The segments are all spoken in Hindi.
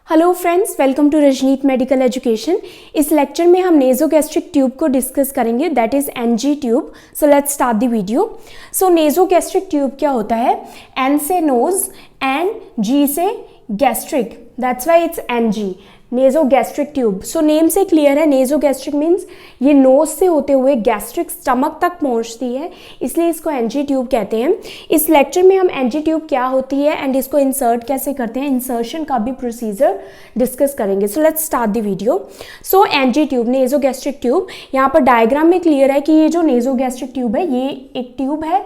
Hello friends, welcome to Rajneet medical education. इस लेक्चर में हम नेजोगैस्ट्रिक ट्यूब को डिस्कस करेंगे, that is NG tube. So let's start the video. So nasogastric tube क्या होता है? एन से नोज एंड जी से gastric, that's why it's NG, nasogastric tube. So name से क्लियर है, नेजोगैस्ट्रिक मीन्स ये नोज से होते हुए गैस्ट्रिक स्टमक तक पहुंचती है, इसलिए इसको एनजी ट्यूब कहते हैं। इस लेक्चर में हम एनजी ट्यूब क्या होती है एंड इसको इंसर्ट कैसे करते हैं, इंसर्शन का भी प्रोसीजर डिस्कस करेंगे। So let's start the video. So NG tube, nasogastric tube, यहाँ पर डायग्राम में क्लियर है कि ये जो नेजोगैस्ट्रिक ट्यूब है ये एक ट्यूब है,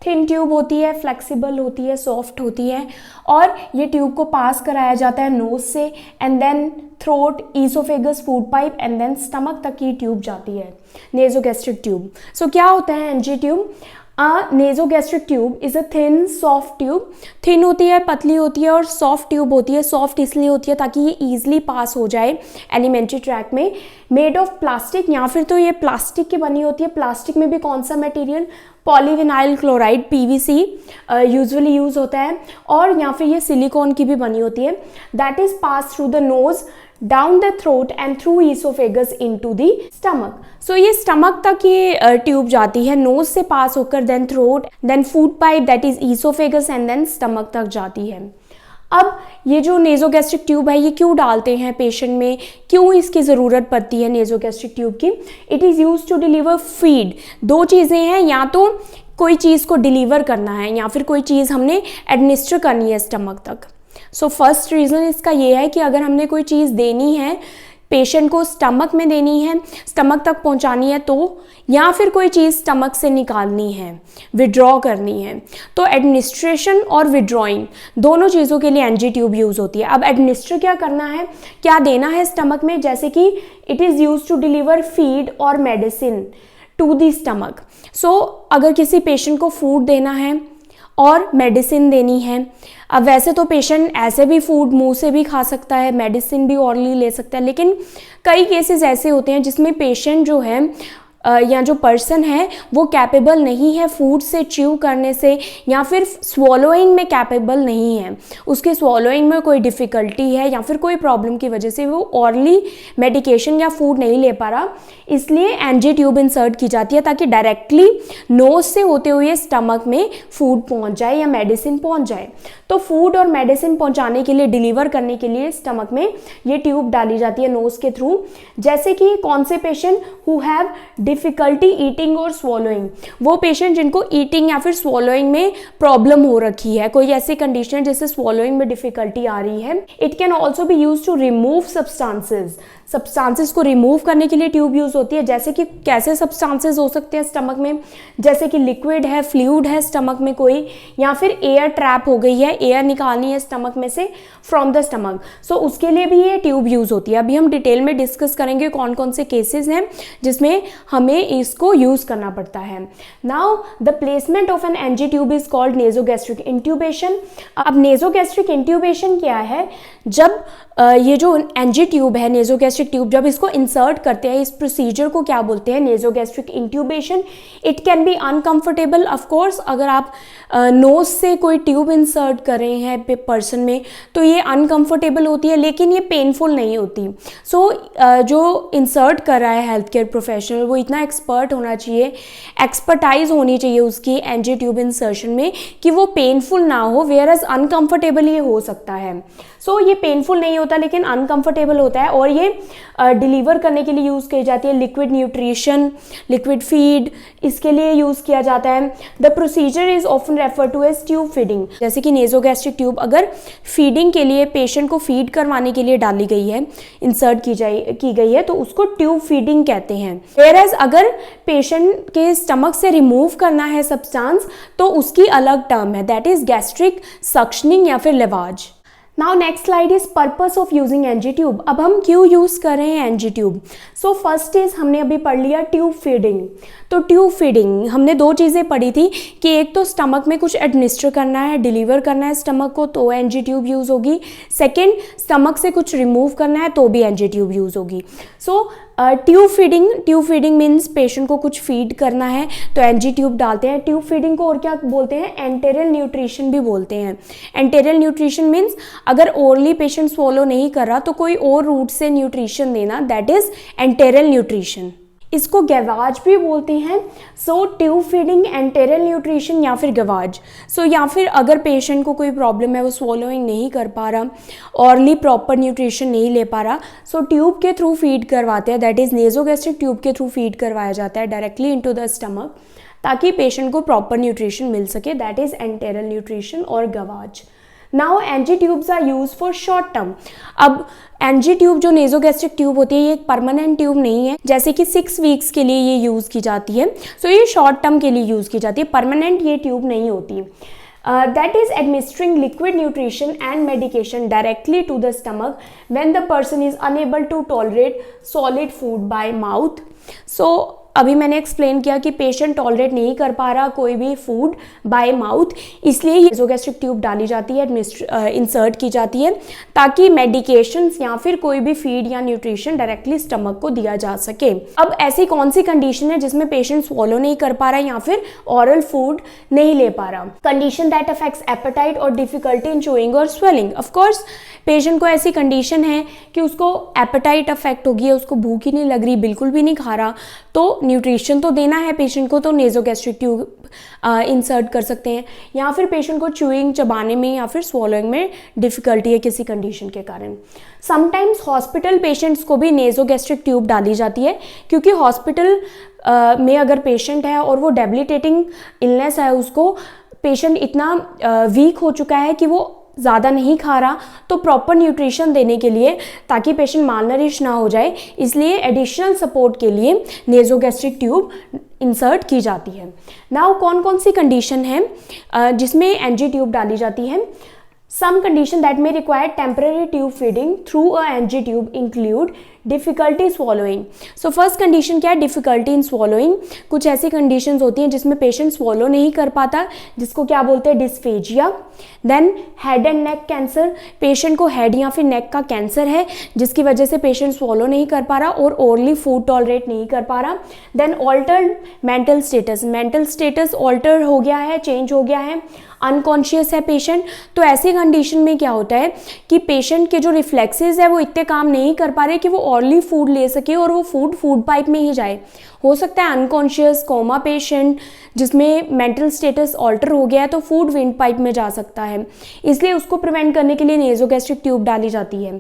थिन ट्यूब होती है, फ्लेक्सिबल होती है, सॉफ्ट होती है, और ये ट्यूब को पास कराया जाता है नोज से and then throat, oesophagus, food pipe and then stomach तक ये ट्यूब जाती है, नेजोगैस्ट्रिक ट्यूब। सो क्या होता है NG tube? Nasogastric tube is a thin soft tube. Thin होती है, पतली होती है, और सॉफ्ट ट्यूब होती है। सॉफ्ट इसलिए होती है ताकि ये ईजिली पास हो जाए एलिमेंट्री ट्रैक में। मेड ऑफ प्लास्टिक, या फिर तो ये प्लास्टिक की बनी होती है। प्लास्टिक में भी कौन सा material? Polyvinyl chloride, PVC usually use होता है, और या फिर ये सिलिकॉन की भी बनी होती है। That is pass through the nose, down the throat and through oesophagus into the stomach. So ये स्टमक तक ये ट्यूब जाती है, नोज से पास होकर then throat, then food pipe that is oesophagus and then stomach तक जाती है। अब ये जो नेजोगैस्ट्रिक ट्यूब है ये क्यों डालते हैं पेशेंट में, क्यों इसकी ज़रूरत पड़ती है नेजोगैस्ट्रिक ट्यूब की? It is use to deliver feed. दो चीज़ें हैं, या तो कोई चीज़ को डिलीवर करना है या फिर कोई चीज़ हमने एडमिनिस्टर करनी है स्टमक तक। सो फर्स्ट रीज़न इसका ये है कि अगर हमने कोई चीज़ देनी है पेशेंट को, स्टमक में देनी है, स्टमक तक पहुंचानी है, तो या फिर कोई चीज़ स्टमक से निकालनी है, विड्रॉ करनी है, तो एडमिनिस्ट्रेशन और विड्रॉइंग दोनों चीज़ों के लिए एनजी ट्यूब यूज़ होती है। अब एडमिनिस्टर क्या करना है, क्या देना है स्टमक में? जैसे कि it is use to deliver feed और medicine to the stomach. So अगर किसी पेशेंट को फूड देना है और मेडिसिन देनी है, अब वैसे तो पेशेंट ऐसे भी फूड मुंह से भी खा सकता है, मेडिसिन भी ऑरली ले सकता है, लेकिन कई केसेस ऐसे होते हैं जिसमें पेशेंट जो है या जो पर्सन है वो कैपेबल नहीं है फूड से च्यू करने से, या फिर स्वॉलोइंग में कैपेबल नहीं है, उसके स्वॉलोइंग में कोई डिफ़िकल्टी है या फिर कोई प्रॉब्लम की वजह से वो ऑरली मेडिकेशन या फूड नहीं ले पा रहा, इसलिए एनजी ट्यूब इंसर्ट की जाती है ताकि डायरेक्टली नोज से होते हुए स्टमक में फूड पहुंच जाए या मेडिसिन पहुंच जाए। तो फूड और मेडिसिन पहुंचाने के लिए, डिलीवर करने के लिए स्टमक में ये ट्यूब डाली जाती है नोज के थ्रू। जैसे कि कौन से patient who have difficulty eating और स्वॉलोइंग, वो पेशेंट जिनको ईटिंग या फिर स्वॉलोइंग में प्रॉब्लम हो रखी है, कोई ऐसी कंडीशन जिससे स्वॉलोइंग में डिफिकल्टी आ रही है। It can also be use to remove substances को रिमूव करने के लिए ट्यूब यूज होती है। जैसे कि कैसे सब्सटेंसेस हो सकते हैं स्टमक में? जैसे कि लिक्विड है, फ्लूइड है स्टमक में कोई, या फिर एयर ट्रैप हो गई है, एयर निकालनी है स्टमक में से फ्रॉम द स्टमक। सो उसके लिए भी ये ट्यूब यूज होती है। अभी हम डिटेल में डिस्कस करेंगे कौन कौन से केसेस हैं जिसमें हमें इसको यूज करना पड़ता है। Now the placement of an NG tube is called nasogastric intubation. अब नेजोगैस्ट्रिक इंट्यूबेशन क्या है? जब ये जो एनजी ट्यूब है, नेजोगैस्ट्रिक ट्यूब, जब इसको इंसर्ट करते हैं, इस प्रोसीजर को क्या बोलते हैं? Nasogastric intubation. It can B uncomfortable, of course अगर आप नोज से कोई ट्यूब इंसर्ट कर रहे हैं पर्सन में तो ये अनकंफर्टेबल होती है, लेकिन ये पेनफुल नहीं होती। सो जो इंसर्ट कर रहा है हेल्थ केयर प्रोफेशनल, वो इतना एक्सपर्ट होना चाहिए, एक्सपर्टाइज होनी चाहिए उसकी एनजी ट्यूब इंसर्शन में कि वो पेनफुल ना हो, वेयर एज अनकंफर्टेबल ये हो सकता है। सो ये पेनफुल नहीं होता लेकिन अनकंफर्टेबल होता है, और ये डिलीवर करने के लिए यूज़ की जाती है। लिक्विड न्यूट्रिशन, लिक्विड फीड, इसके लिए यूज़ किया जाता है। The procedure is often refer to as tube feeding. जैसे कि नेजोगैस्ट्रिक ट्यूब अगर फीडिंग के लिए, पेशेंट को फीड करवाने के लिए डाली गई है, इंसर्ट की गई है, तो उसको ट्यूब फीडिंग कहते हैं। वेयरएज अगर पेशेंट के स्टमक से रिमूव करना है सब्सटेंस तो उसकी अलग टर्म है, दैट इज गैस्ट्रिक सक्शनिंग या फिर lavage. Now next slide is purpose of using NG tube. अब हम क्यों यूज़ कर रहे हैं NG tube? So first is हमने अभी पढ़ लिया ट्यूब फीडिंग। तो ट्यूब फीडिंग हमने दो चीज़ें पढ़ी थी कि एक तो स्टमक में कुछ एडमिनिस्टर करना है, डिलीवर करना है स्टमक को, तो एनजी ट्यूब यूज़ होगी। सेकेंड, स्टमक से कुछ रिमूव करना है तो भी एनजी ट्यूब यूज़ होगी। सो ट्यूब फीडिंग मीन्स पेशेंट को कुछ फीड करना है तो एनजी ट्यूब डालते हैं। ट्यूब फीडिंग को और क्या बोलते हैं, एंटेरियल न्यूट्रिशन भी बोलते हैं। एंटेरियल न्यूट्रिशन मीन्स अगर ओरली पेशेंट स्वॉलो नहीं कर रहा तो कोई और रूट से न्यूट्रिशन देना, दैट इज एंटेरियल न्यूट्रिशन। इसको गवाज भी बोलते हैं। सो ट्यूब फीडिंग, एंटेरियल न्यूट्रिशन या फिर गवाज। सो या फिर अगर पेशेंट को कोई प्रॉब्लम है, वो स्वॉलोइंग नहीं कर पा रहा, ऑरली प्रॉपर न्यूट्रिशन नहीं ले पा रहा, सो ट्यूब के थ्रू फीड करवाते हैं, दैट इज नेजोगैस्ट्रिक ट्यूब के थ्रू फीड करवाया जाता है डायरेक्टली इनटू द स्टमक, ताकि पेशेंट को प्रॉपर न्यूट्रिशन मिल सके, दैट इज एंटेरियल न्यूट्रिशन और gavage. Now NG tubes are use for short term. अब एनजी ट्यूब जो नेजोगैस्ट्रिक ट्यूब होती है, ये एक परमानेंट ट्यूब नहीं है, जैसे कि 6 वीक्स के लिए ये यूज़ की जाती है। सो ये शॉर्ट टर्म के लिए यूज़ की जाती है, परमानेंट ये ट्यूब नहीं होती। That is administering liquid nutrition and medication directly to the stomach when the person is unable to tolerate solid food by mouth. So अभी मैंने एक्सप्लेन किया कि पेशेंट टॉलरेट नहीं कर पा रहा कोई भी फूड बाय माउथ, इसलिए नेजोगैस्ट्रिक ट्यूब डाली जाती है, इंसर्ट की जाती है, ताकि मेडिकेशंस या फिर कोई भी फीड या न्यूट्रिशन डायरेक्टली स्टमक को दिया जा सके। अब ऐसी कौन सी कंडीशन है जिसमें पेशेंट स्वॉलो नहीं कर पा रहा या फिर ऑरल फूड नहीं ले पा रहा? कंडीशन दैट अफेक्ट्स एपेटाइट और डिफिकल्टी इन चूइंग और स्वेलिंग। ऑफ कोर्स पेशेंट को ऐसी कंडीशन है कि उसको एपेटाइट अफेक्ट हो गई है, उसको भूख ही नहीं लग रही, बिल्कुल भी नहीं खा रहा, तो न्यूट्रिशन तो देना है पेशेंट को, तो नेजोगैस्ट्रिक ट्यूब इंसर्ट कर सकते हैं। या फिर पेशेंट को च्यूइंग, चबाने में या फिर स्वॉलोइंग में डिफिकल्टी है किसी कंडीशन के कारण। समटाइम्स हॉस्पिटल पेशेंट्स को भी नेजोगैस्ट्रिक ट्यूब डाली जाती है, क्योंकि हॉस्पिटल में अगर पेशेंट है और वो डेबिलिटेटिंग इलनेस है, उसको पेशेंट इतना वीक हो चुका है कि वो ज़्यादा नहीं खा रहा, तो प्रॉपर न्यूट्रिशन देने के लिए, ताकि पेशेंट मालनरिश ना हो जाए, इसलिए एडिशनल सपोर्ट के लिए नेजोगैस्ट्रिक ट्यूब इंसर्ट की जाती है। नाउ कौन कौन सी कंडीशन है जिसमें एनजी ट्यूब डाली जाती है? Some condition that may require temporary tube feeding through a NG tube include difficulty swallowing. So first condition क्या है? difficulty in swallowing. कुछ ऐसी conditions होती हैं जिसमें patient swallow नहीं कर पाता, जिसको क्या बोलते हैं? dysphagia. Then head and neck cancer. patient को head या फिर neck का cancer है, जिसकी वजह से patient swallow नहीं कर पा रहा और orally food tolerate नहीं कर पा रहा. Then altered mental status. mental status alter हो गया है, change हो गया है, अनकॉन्शियस है पेशेंट। तो ऐसी कंडीशन में क्या होता है कि पेशेंट के जो रिफ्लेक्सेस है वो इतने काम नहीं कर पा रहे कि वो ऑरली फूड ले सके और वो फूड पाइप में ही जाए। हो सकता है अनकॉन्शियस कोमा पेशेंट जिसमें मेंटल स्टेटस ऑल्टर हो गया है, तो फूड विंड पाइप में जा सकता है, इसलिए उसको प्रिवेंट करने के लिए नेजोगैस्ट्रिक ट्यूब डाली जाती है।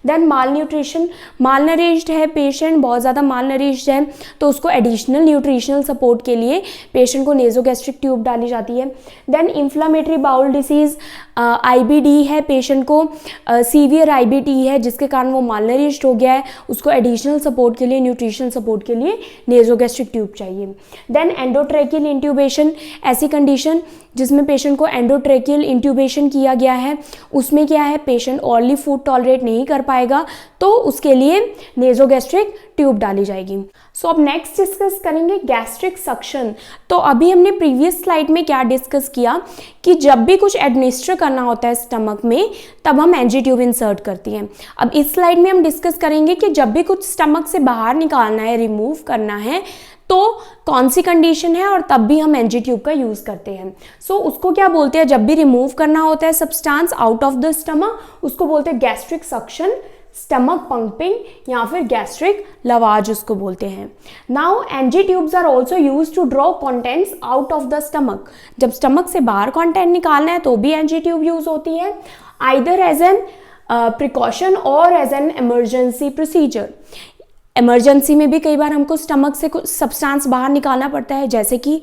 देन माल न्यूट्रिशन, मालनरिश्ड है पेशेंट, बहुत ज़्यादा मालनरिश्ड है, तो उसको एडिशनल न्यूट्रिशनल सपोर्ट के लिए पेशेंट को नेजोगैस्ट्रिक ट्यूब डाली जाती है। Then inflammatory bowel disease, IBD है पेशेंट को, सीवियर IBD है जिसके कारण वो मालनरिश्ड हो गया है, उसको एडिशनल सपोर्ट के लिए, न्यूट्रिशनल सपोर्ट के लिए नेजोगैस्ट्रिक ट्यूब चाहिए। देन एंडोट्रेकियल इंट्यूबेशन, ऐसी कंडीशन जिसमें पेशेंट को एंडोट्रेकियल इंट्यूबेशन किया गया है, उसमें क्या है पेशेंट ऑरली फूड टॉलरेट नहीं कर पाएगा, तो उसके लिए नेजोगैस्ट्रिक ट्यूब डाली जाएगी। सो अब नेक्स्ट डिस्कस करेंगे गैस्ट्रिक सक्शन। तो अभी हमने प्रीवियस स्लाइड में क्या डिस्कस किया कि जब भी कुछ एडमिनिस्टर करना होता है स्टमक में, तब हम एनजी ट्यूब इंसर्ट करती हैं। अब इस स्लाइड में हम डिस्कस करेंगे कि जब भी कुछ स्टमक से बाहर निकालना है, रिमूव करना है, तो कौन सी कंडीशन है और तब भी हम एनजी ट्यूब का यूज़ करते हैं। सो उसको क्या बोलते हैं, जब भी रिमूव करना होता है substance out of the stomach, उसको बोलते हैं गैस्ट्रिक सक्शन, स्टमक पंपिंग या फिर गैस्ट्रिक लवाज उसको बोलते हैं। Now NG tubes are also use to draw contents out of the stomach. जब स्टमक से बाहर कंटेंट निकालना है तो भी एनजी ट्यूब यूज होती है, आइदर एज एन प्रिकॉशन और as an emergency procedure. Emergency में भी कई बार हमको स्टमक से कुछ सब्सटेंस बाहर निकालना पड़ता है, जैसे कि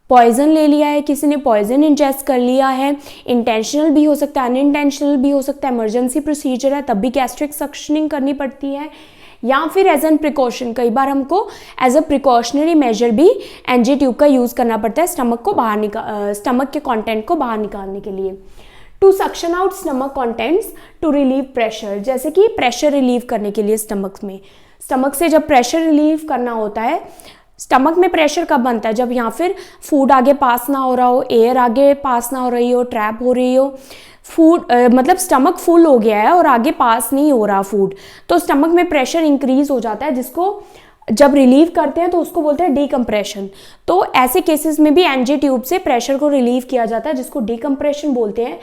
पॉइजन ले लिया है, किसी ने पॉइजन इंजेस्ट कर लिया है, इंटेंशनल भी हो सकता है, अनइंटेंशनल भी हो सकता है, इमरजेंसी प्रोसीजर है तब भी गैस्ट्रिक सक्शनिंग करनी पड़ती है, या फिर एज एन प्रिकॉशन, कई बार हमको एज अ प्रिकॉशनरी मेजर भी एनजी ट्यूब का यूज़ करना पड़ता है स्टमक को बाहर स्टमक के कंटेंट को बाहर निकालने के लिए। To suction out stomach contents to relieve pressure, जैसे कि प्रेशर रिलीव करने के लिए स्टमक से जब प्रेशर रिलीव करना होता है, स्टमक में प्रेशर कब बनता है, जब यहाँ फिर फूड आगे पास ना हो रहा हो, एयर आगे पास ना हो रही हो, ट्रैप हो रही हो, फूड मतलब स्टमक फुल हो गया है और आगे पास नहीं हो रहा फूड, तो स्टमक में प्रेशर इंक्रीज हो जाता है, जिसको जब रिलीव करते हैं तो उसको बोलते हैं डीकम्प्रेशन। तो ऐसे केसेस में भी एनजी ट्यूब से प्रेशर को रिलीव किया जाता है, जिसको डीकम्प्रेशन बोलते हैं,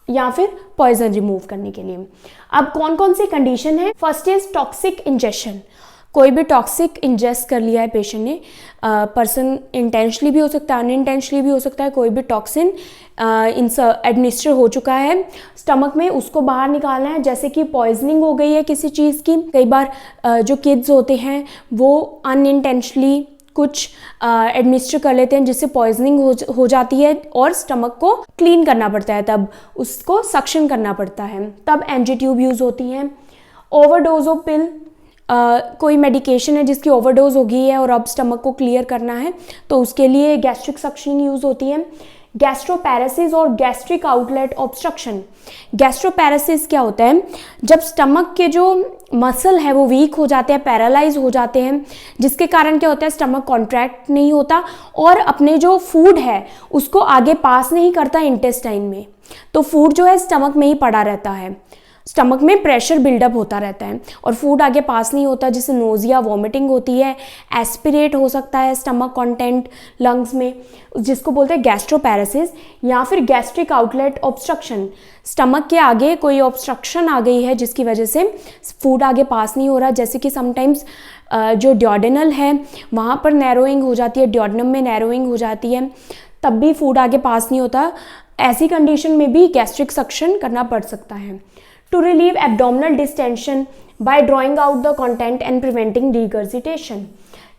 या फिर पॉइजन रिमूव करने के लिए। अब कौन कौन सी कंडीशन है? First is toxic injection. कोई भी टॉक्सिक इंजेस्ट कर लिया है पेशेंट ने, पर्सन इंटेंशनली भी हो सकता है, अनइंटेंशनली भी हो सकता है, कोई भी टॉक्सिन एडमिनिस्टर हो चुका है स्टमक में, उसको बाहर निकालना है। जैसे कि पॉइजनिंग हो गई है किसी चीज़ की, कई बार जो किड्स होते हैं वो अनइंटेंशनली कुछ एडमिनिस्टर कर लेते हैं जिससे पॉइजनिंग हो जाती है और स्टमक को क्लीन करना पड़ता है, तब उसको सक्शन करना पड़ता है, तब एनजी ट्यूब यूज़ होती हैं। ओवरडोज ऑफ पिल, कोई मेडिकेशन है जिसकी ओवरडोज हो गई है और अब स्टमक को क्लियर करना है, तो उसके लिए गैस्ट्रिक सक्शनिंग यूज़ होती है। गैस्ट्रोपैरेसिस और गैस्ट्रिक आउटलेट ऑब्स्ट्रक्शन। गैस्ट्रोपैरेसिस क्या होता है? जब स्टमक के जो मसल है वो वीक हो जाते हैं, पैरालाइज हो जाते हैं, जिसके कारण क्या होता है, स्टमक कॉन्ट्रैक्ट नहीं होता और अपने जो फूड है उसको आगे पास नहीं करता इंटेस्टाइन में, तो फूड जो है स्टमक में ही पड़ा रहता है, स्टमक में प्रेशर बिल्डअप होता रहता है और फूड आगे पास नहीं होता, जिससे नोजिया, वॉमिटिंग होती है, एस्पिरेट हो सकता है स्टमक कंटेंट लंग्स में, जिसको बोलते हैं गैस्ट्रोपैरेसिस। या फिर गैस्ट्रिक आउटलेट ऑब्स्ट्रक्शन, स्टमक के आगे कोई ऑब्स्ट्रक्शन आ गई है जिसकी वजह से फूड आगे पास नहीं हो रहा, जैसे कि समटाइम्स जो ड्योडेनल है वहाँ पर नैरोइंग हो जाती है, ड्योडेनम में नैरोइंग हो जाती है, तब भी फूड आगे पास नहीं होता। ऐसी कंडीशन में भी गैस्ट्रिक सक्शन करना पड़ सकता है। To relieve abdominal distension by drawing out the content and preventing regurgitation।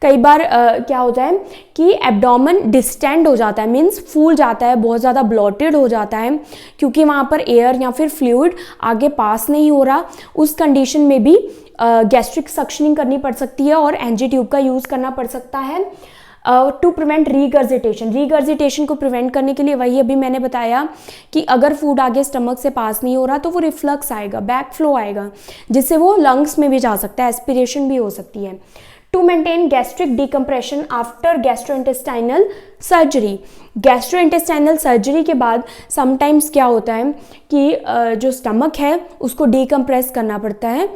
कई बार क्या होता है कि एब्डोमेन डिस्टेंड हो जाता है, मीन्स फूल जाता है, बहुत ज़्यादा ब्लॉटेड हो जाता है, क्योंकि वहाँ पर एयर या फिर फ्लूइड आगे पास नहीं हो रहा। उस कंडीशन में भी गैस्ट्रिक सक्शनिंग करनी पड़ सकती है और एनजी ट्यूब का यूज़ करना पड़ सकता है। टू प्रिवेंट रीगर्जिटेशन, रीगर्जिटेशन को प्रिवेंट करने के लिए वही अभी मैंने बताया कि अगर फूड आगे स्टमक से पास नहीं हो रहा तो वो रिफ्लक्स आएगा, बैक फ्लो आएगा, जिससे वो लंग्स में भी जा सकता है, एस्पिरेशन भी हो सकती है। To maintain gastric decompression after gastrointestinal surgery, gastrointestinal surgery के बाद समटाइम्स क्या होता है कि जो स्टमक है उसको डिकम्प्रेस करना पड़ता है,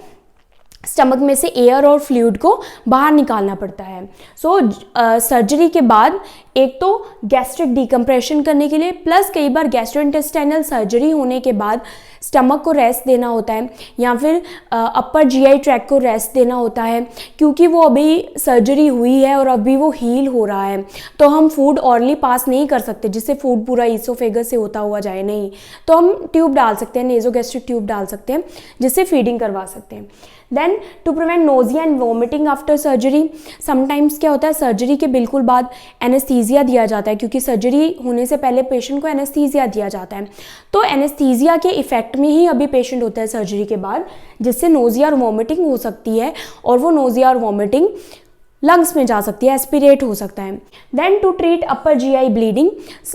स्टमक में से एयर और फ्लूइड को बाहर निकालना पड़ता है। सो सर्जरी के बाद एक तो गैस्ट्रिक डिकम्प्रेशन करने के लिए, प्लस कई बार गैस्ट्रोइंटेस्टाइनल सर्जरी होने के बाद स्टमक को रेस्ट देना होता है या फिर अपर जीआई ट्रैक को रेस्ट देना होता है, क्योंकि वो अभी सर्जरी हुई है और अभी वो हील हो रहा है, तो हम फूड ऑरली पास नहीं कर सकते जिससे फूड पूरा ईसोफेगस से होता हुआ जाए, नहीं, तो हम ट्यूब डाल सकते हैं, नेजोगैस्ट्रिक ट्यूब डाल सकते हैं जिससे फीडिंग करवा सकते हैं। Then to prevent nausea and vomiting after surgery, sometimes क्या होता है सर्जरी के बिल्कुल बाद एनेस्थीसिया दिया जाता है, क्योंकि सर्जरी होने से पहले पेशेंट को एनेस्थीसिया दिया जाता है, तो एनेस्थीसिया के इफेक्ट में ही अभी पेशेंट होता है सर्जरी के बाद, जिससे नोजिया और वोमिटिंग हो सकती है और वो नोजिया और वोमिटिंग लंग्स में जा सकती है, एस्पिरेट हो सकता है। Then to treat upper GI bleeding,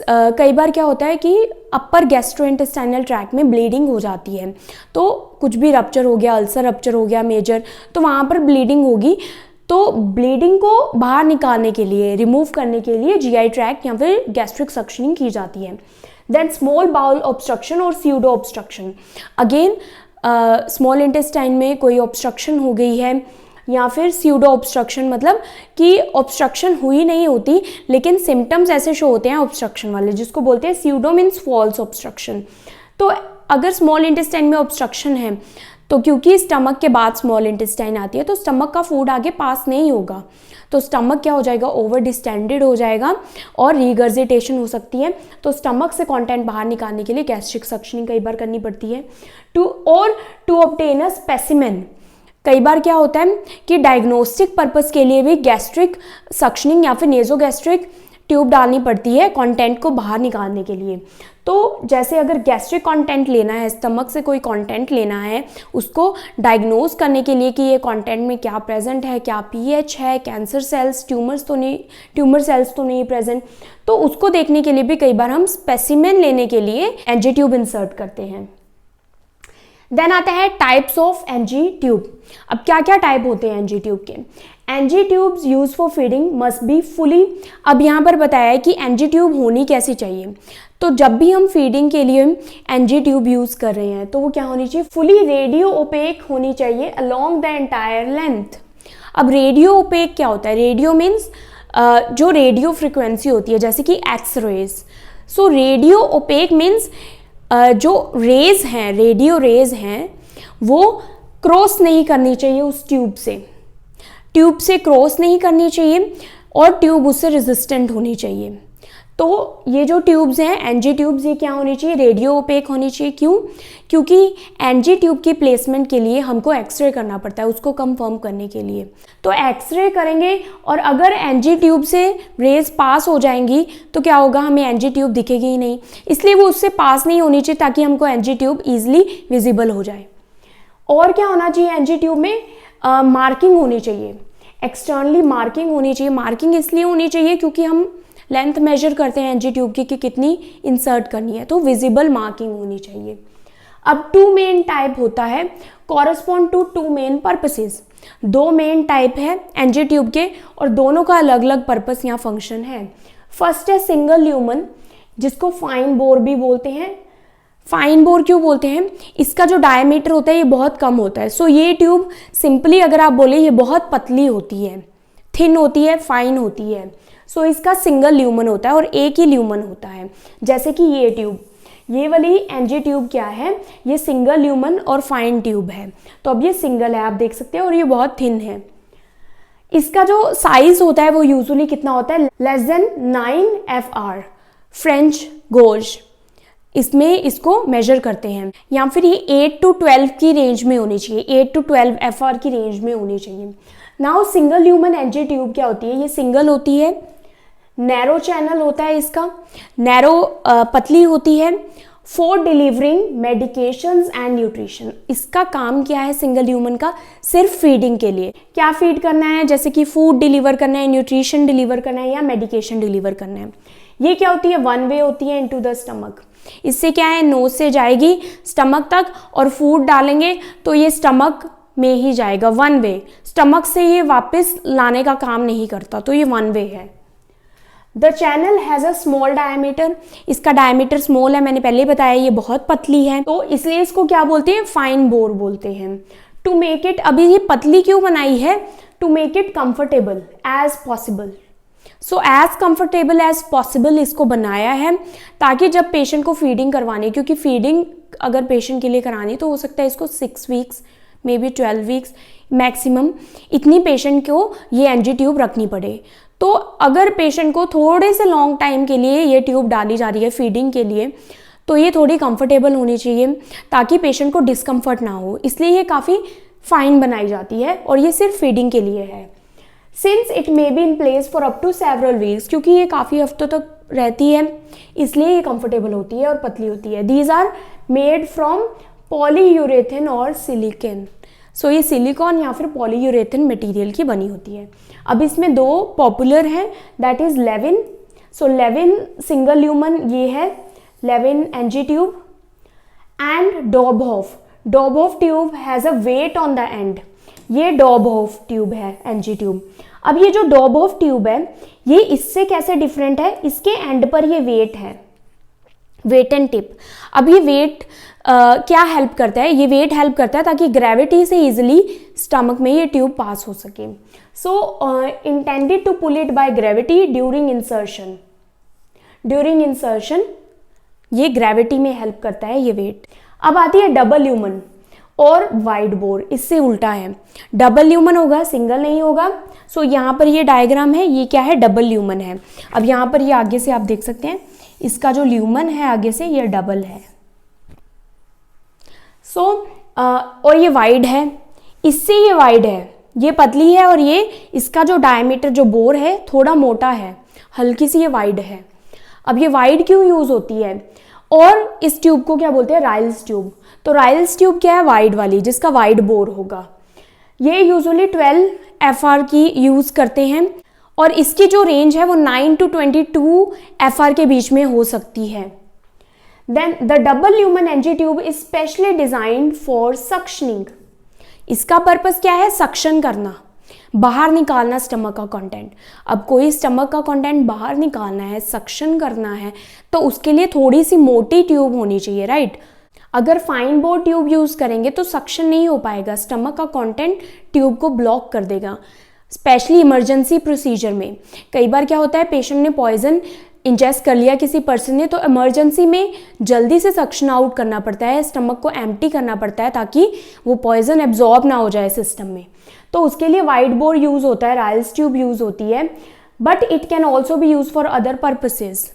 कई बार क्या होता है कि अपर गैस्ट्रोइंटेस्टाइनल ट्रैक में ब्लीडिंग हो जाती है, तो कुछ भी रप्चर हो गया, अल्सर रप्चर हो गया मेजर, तो वहाँ पर ब्लीडिंग होगी, तो ब्लीडिंग को बाहर निकालने के लिए, रिमूव करने के लिए जीआई ट्रैक या फिर गैस्ट्रिक सक्शनिंग की जाती है। देन स्मॉल बाउल ऑब्स्ट्रक्शन और pseudo obstruction, again small intestine में कोई ऑब्स्ट्रक्शन हो गई है या फिर स्यूडो ऑब्स्ट्रक्शन, मतलब कि ऑब्स्ट्रक्शन हुई नहीं होती लेकिन सिम्टम्स ऐसे शो होते हैं ऑब्स्ट्रक्शन वाले, जिसको बोलते हैं स्यूडो मीन्स फॉल्स ऑब्स्ट्रक्शन। तो अगर स्मॉल इंटेस्टाइन में ऑब्स्ट्रक्शन है तो क्योंकि स्टमक के बाद स्मॉल इंटेस्टाइन आती है तो स्टमक का फूड आगे पास नहीं होगा, तो स्टमक क्या हो जाएगा, ओवर डिस्टेंडेड हो जाएगा और रीगर्जिटेशन हो सकती है, तो स्टमक से कंटेंट बाहर निकालने के लिए गैस्ट्रिक सक्शनिंग कई बार करनी पड़ती है। टू ऑब्टेन अ स्पेसिमेन, कई बार क्या होता है कि डायग्नोस्टिक पर्पस के लिए भी गैस्ट्रिक सक्शनिंग या फिर नेजोगैस्ट्रिक ट्यूब डालनी पड़ती है कंटेंट को बाहर निकालने के लिए। तो जैसे अगर गैस्ट्रिक कंटेंट लेना है, स्टमक से कोई कंटेंट लेना है, उसको डायग्नोज करने के लिए कि ये कंटेंट में क्या प्रेजेंट है, क्या पीएच है, कैंसर सेल्स, ट्यूमर सेल्स तो नहीं प्रेजेंट, तो उसको देखने के लिए भी कई बार हम स्पेसिमेन लेने के लिए एनजी ट्यूब इंसर्ट करते हैं। देन आता है टाइप्स ऑफ एनजी ट्यूब। अब क्या क्या टाइप होते हैं एनजी ट्यूब के? NG tubes use for feeding must be fully, अब यहाँ पर बताया है कि एनजी ट्यूब होनी कैसी चाहिए, तो जब भी हम फीडिंग के लिए एनजी ट्यूब यूज़ कर रहे हैं तो वो क्या होनी चाहिए, फुली रेडियो ओपेक होनी चाहिए अलोंग द एंटायर लेंथ। अब रेडियो ओपेक क्या होता है, रेडियो मीन्स जो रेडियो फ्रिक्वेंसी होती है जैसे कि एक्स रेज। सो रेडियो ओपेक मीन्स जो रेज हैं, रेडियो रेज हैं, वो क्रॉस नहीं करनी चाहिए उस ट्यूब से क्रॉस नहीं करनी चाहिए और ट्यूब उससे रेजिस्टेंट होनी चाहिए। तो ये जो ट्यूब्स हैं एनजी ट्यूब्स, ये क्या होनी चाहिए, रेडियो ओपेक होनी चाहिए। क्यों? क्योंकि एनजी ट्यूब की प्लेसमेंट के लिए हमको एक्सरे करना पड़ता है उसको कंफर्म करने के लिए। तो एक्सरे करेंगे और अगर एनजी ट्यूब से रेज पास हो जाएंगी तो क्या होगा, हमें एनजी ट्यूब दिखेगी ही नहीं, इसलिए वो उससे पास नहीं होनी चाहिए ताकि हमको एनजी ट्यूब ईजिली विजिबल हो जाए। और क्या होना चाहिए एनजी ट्यूब में, मार्किंग होनी चाहिए, एक्सटर्नली मार्किंग होनी चाहिए। मार्किंग इसलिए होनी चाहिए क्योंकि हम लेंथ मेजर करते हैं एनजी ट्यूब की कि कितनी इंसर्ट करनी है, तो विजिबल मार्किंग होनी चाहिए। अब 2 मेन टाइप होता है, correspond to 2 main purposes. 2 main type है एनजी ट्यूब के और दोनों का अलग अलग पर्पस या फंक्शन है। फर्स्ट है सिंगल ल्यूमन, जिसको फाइन बोर भी बोलते हैं। फाइन बोर क्यों बोलते हैं, इसका जो डायमीटर होता है ये बहुत कम होता है। सो ये ट्यूब सिंपली अगर आप बोले ये बहुत पतली होती है, थिन होती है, फाइन होती है। सो इसका सिंगल ल्यूमन होता है और एक ही ल्यूमन होता है। जैसे कि ये ट्यूब, ये वाली एनजी ट्यूब क्या है, ये सिंगल ल्यूमन और फाइन ट्यूब है। तो अब ये सिंगल है, आप देख सकते हैं, और ये बहुत थिन है। इसका जो साइज होता है वो यूजुअली कितना होता है, less than 9 FR, French goes, इसमें इसको मेजर करते हैं। या फिर ये 8 to 12 की रेंज में होनी चाहिए, 8 to 12 FR की रेंज में होनी चाहिए। Now single lumen NG tube क्या होती है, ये सिंगल होती है, नैरो चैनल होता है इसका, नैरो पतली होती है, for delivering medications and nutrition. इसका काम क्या है सिंगल ह्यूमन का, सिर्फ फीडिंग के लिए। क्या फीड करना है, जैसे कि फूड डिलीवर करना है, न्यूट्रिशन डिलीवर करना है या मेडिकेशन डिलीवर करना है। ये क्या होती है, 1 वे होती है इनटू द स्टमक। इससे क्या है, नोज से जाएगी स्टमक तक और फूड डालेंगे तो ये स्टमक में ही जाएगा, 1 वे। स्टमक से ये वापस लाने का काम नहीं करता, तो ये 1 वे है। The channel has a small diameter, इसका डायमीटर स्मॉल है, मैंने पहले बताया ये बहुत पतली है, तो इसलिए इसको क्या बोलते हैं, फाइन बोर बोलते हैं। टू मेक इट, अभी ये पतली क्यों बनाई है, to make it comfortable as possible. So as comfortable as possible इसको बनाया है ताकि जब पेशेंट को फीडिंग करवानी, क्योंकि फीडिंग अगर पेशेंट के लिए करानी तो हो सकता है इसको 6 weeks may be 12 weeks maximum, इतनी पेशेंट को ये एनजी ट्यूब रखनी पड़े। तो अगर पेशेंट को थोड़े से लॉन्ग टाइम के लिए ये ट्यूब डाली जा रही है फीडिंग के लिए, तो ये थोड़ी कंफर्टेबल होनी चाहिए ताकि पेशेंट को डिस्कम्फर्ट ना हो, इसलिए ये काफ़ी फाइन बनाई जाती है और ये सिर्फ फीडिंग के लिए है। Since it may be in place for up to several weeks, क्योंकि ये काफ़ी हफ्तों तक रहती है इसलिए ये कंफर्टेबल होती है और पतली होती है। दीज आर मेड फ्रॉम पॉलीयूरेथिन और सिलिकॉन। सो ये सिलिकॉन या फिर पॉलीयूरेथिन मटेरियल की बनी होती है। अब इसमें 2 पॉपुलर हैं, that is Levin. So Levin single lumen ये है Levin NG tube, and Dobhoff. Dobhoff tube has a weight on the end, ये डॉबहॉफ ट्यूब है एनजी ट्यूब। अब ये जो डॉबहॉफ ट्यूब है ये इससे कैसे डिफरेंट है, इसके एंड पर ये वेट है, वेट एंड टिप। अब ये वेट क्या हेल्प करता है, ये वेट हेल्प करता है ताकि ग्रेविटी से इजीली स्टमक में ये ट्यूब पास हो सके। So intended to pull it by gravity during insertion. During insertion ये ग्रेविटी में हेल्प करता है ये वेट। अब आती है डबल ल्यूमन और वाइड बोर, इससे उल्टा है। डबल ल्यूमन होगा, सिंगल नहीं होगा। सो यहाँ पर ये डायग्राम है, ये क्या है, डबल ल्यूमन है। अब यहाँ पर ये आगे से आप देख सकते हैं इसका जो ल्यूमन है आगे से ये डबल है। सो और ये वाइड है, इससे ये वाइड है, ये पतली है और ये इसका जो डायमीटर जो बोर है थोड़ा मोटा है, हल्की सी ये वाइड है। अब ये वाइड क्यों यूज होती है, और इस ट्यूब को क्या बोलते हैं, राइल्स ट्यूब। तो राइल्स ट्यूब क्या है, वाइड वाली, जिसका वाइड बोर होगा। ये यूजुअली 12 FR की यूज करते हैं और इसकी जो रेंज है वो 9 to 22 FR के बीच में हो सकती है। Then the double lumen NG tube is specially designed for suctioning. इसका पर्पस क्या है, सक्शन करना, बाहर निकालना स्टमक का कंटेंट। अब कोई स्टमक का कंटेंट बाहर निकालना है, सक्शन करना है, तो उसके लिए थोड़ी सी मोटी ट्यूब होनी चाहिए, राइट। अगर फाइन बोर ट्यूब यूज़ करेंगे तो सक्शन नहीं हो पाएगा, स्टमक का कंटेंट ट्यूब को ब्लॉक कर देगा। स्पेशली इमरजेंसी प्रोसीजर में कई बार क्या होता है, पेशेंट ने पॉइजन इंजेस्ट कर लिया किसी पर्सन ने, तो इमरजेंसी में जल्दी से सक्शन आउट करना पड़ता है, स्टमक को एम्प्टी करना पड़ता है ताकि वो पॉइजन एब्जॉर्ब ना हो जाए सिस्टम में। तो उसके लिए वाइड बोर यूज़ होता है, राइल्स ट्यूब यूज़ होती है, but it can also be use for other purposes.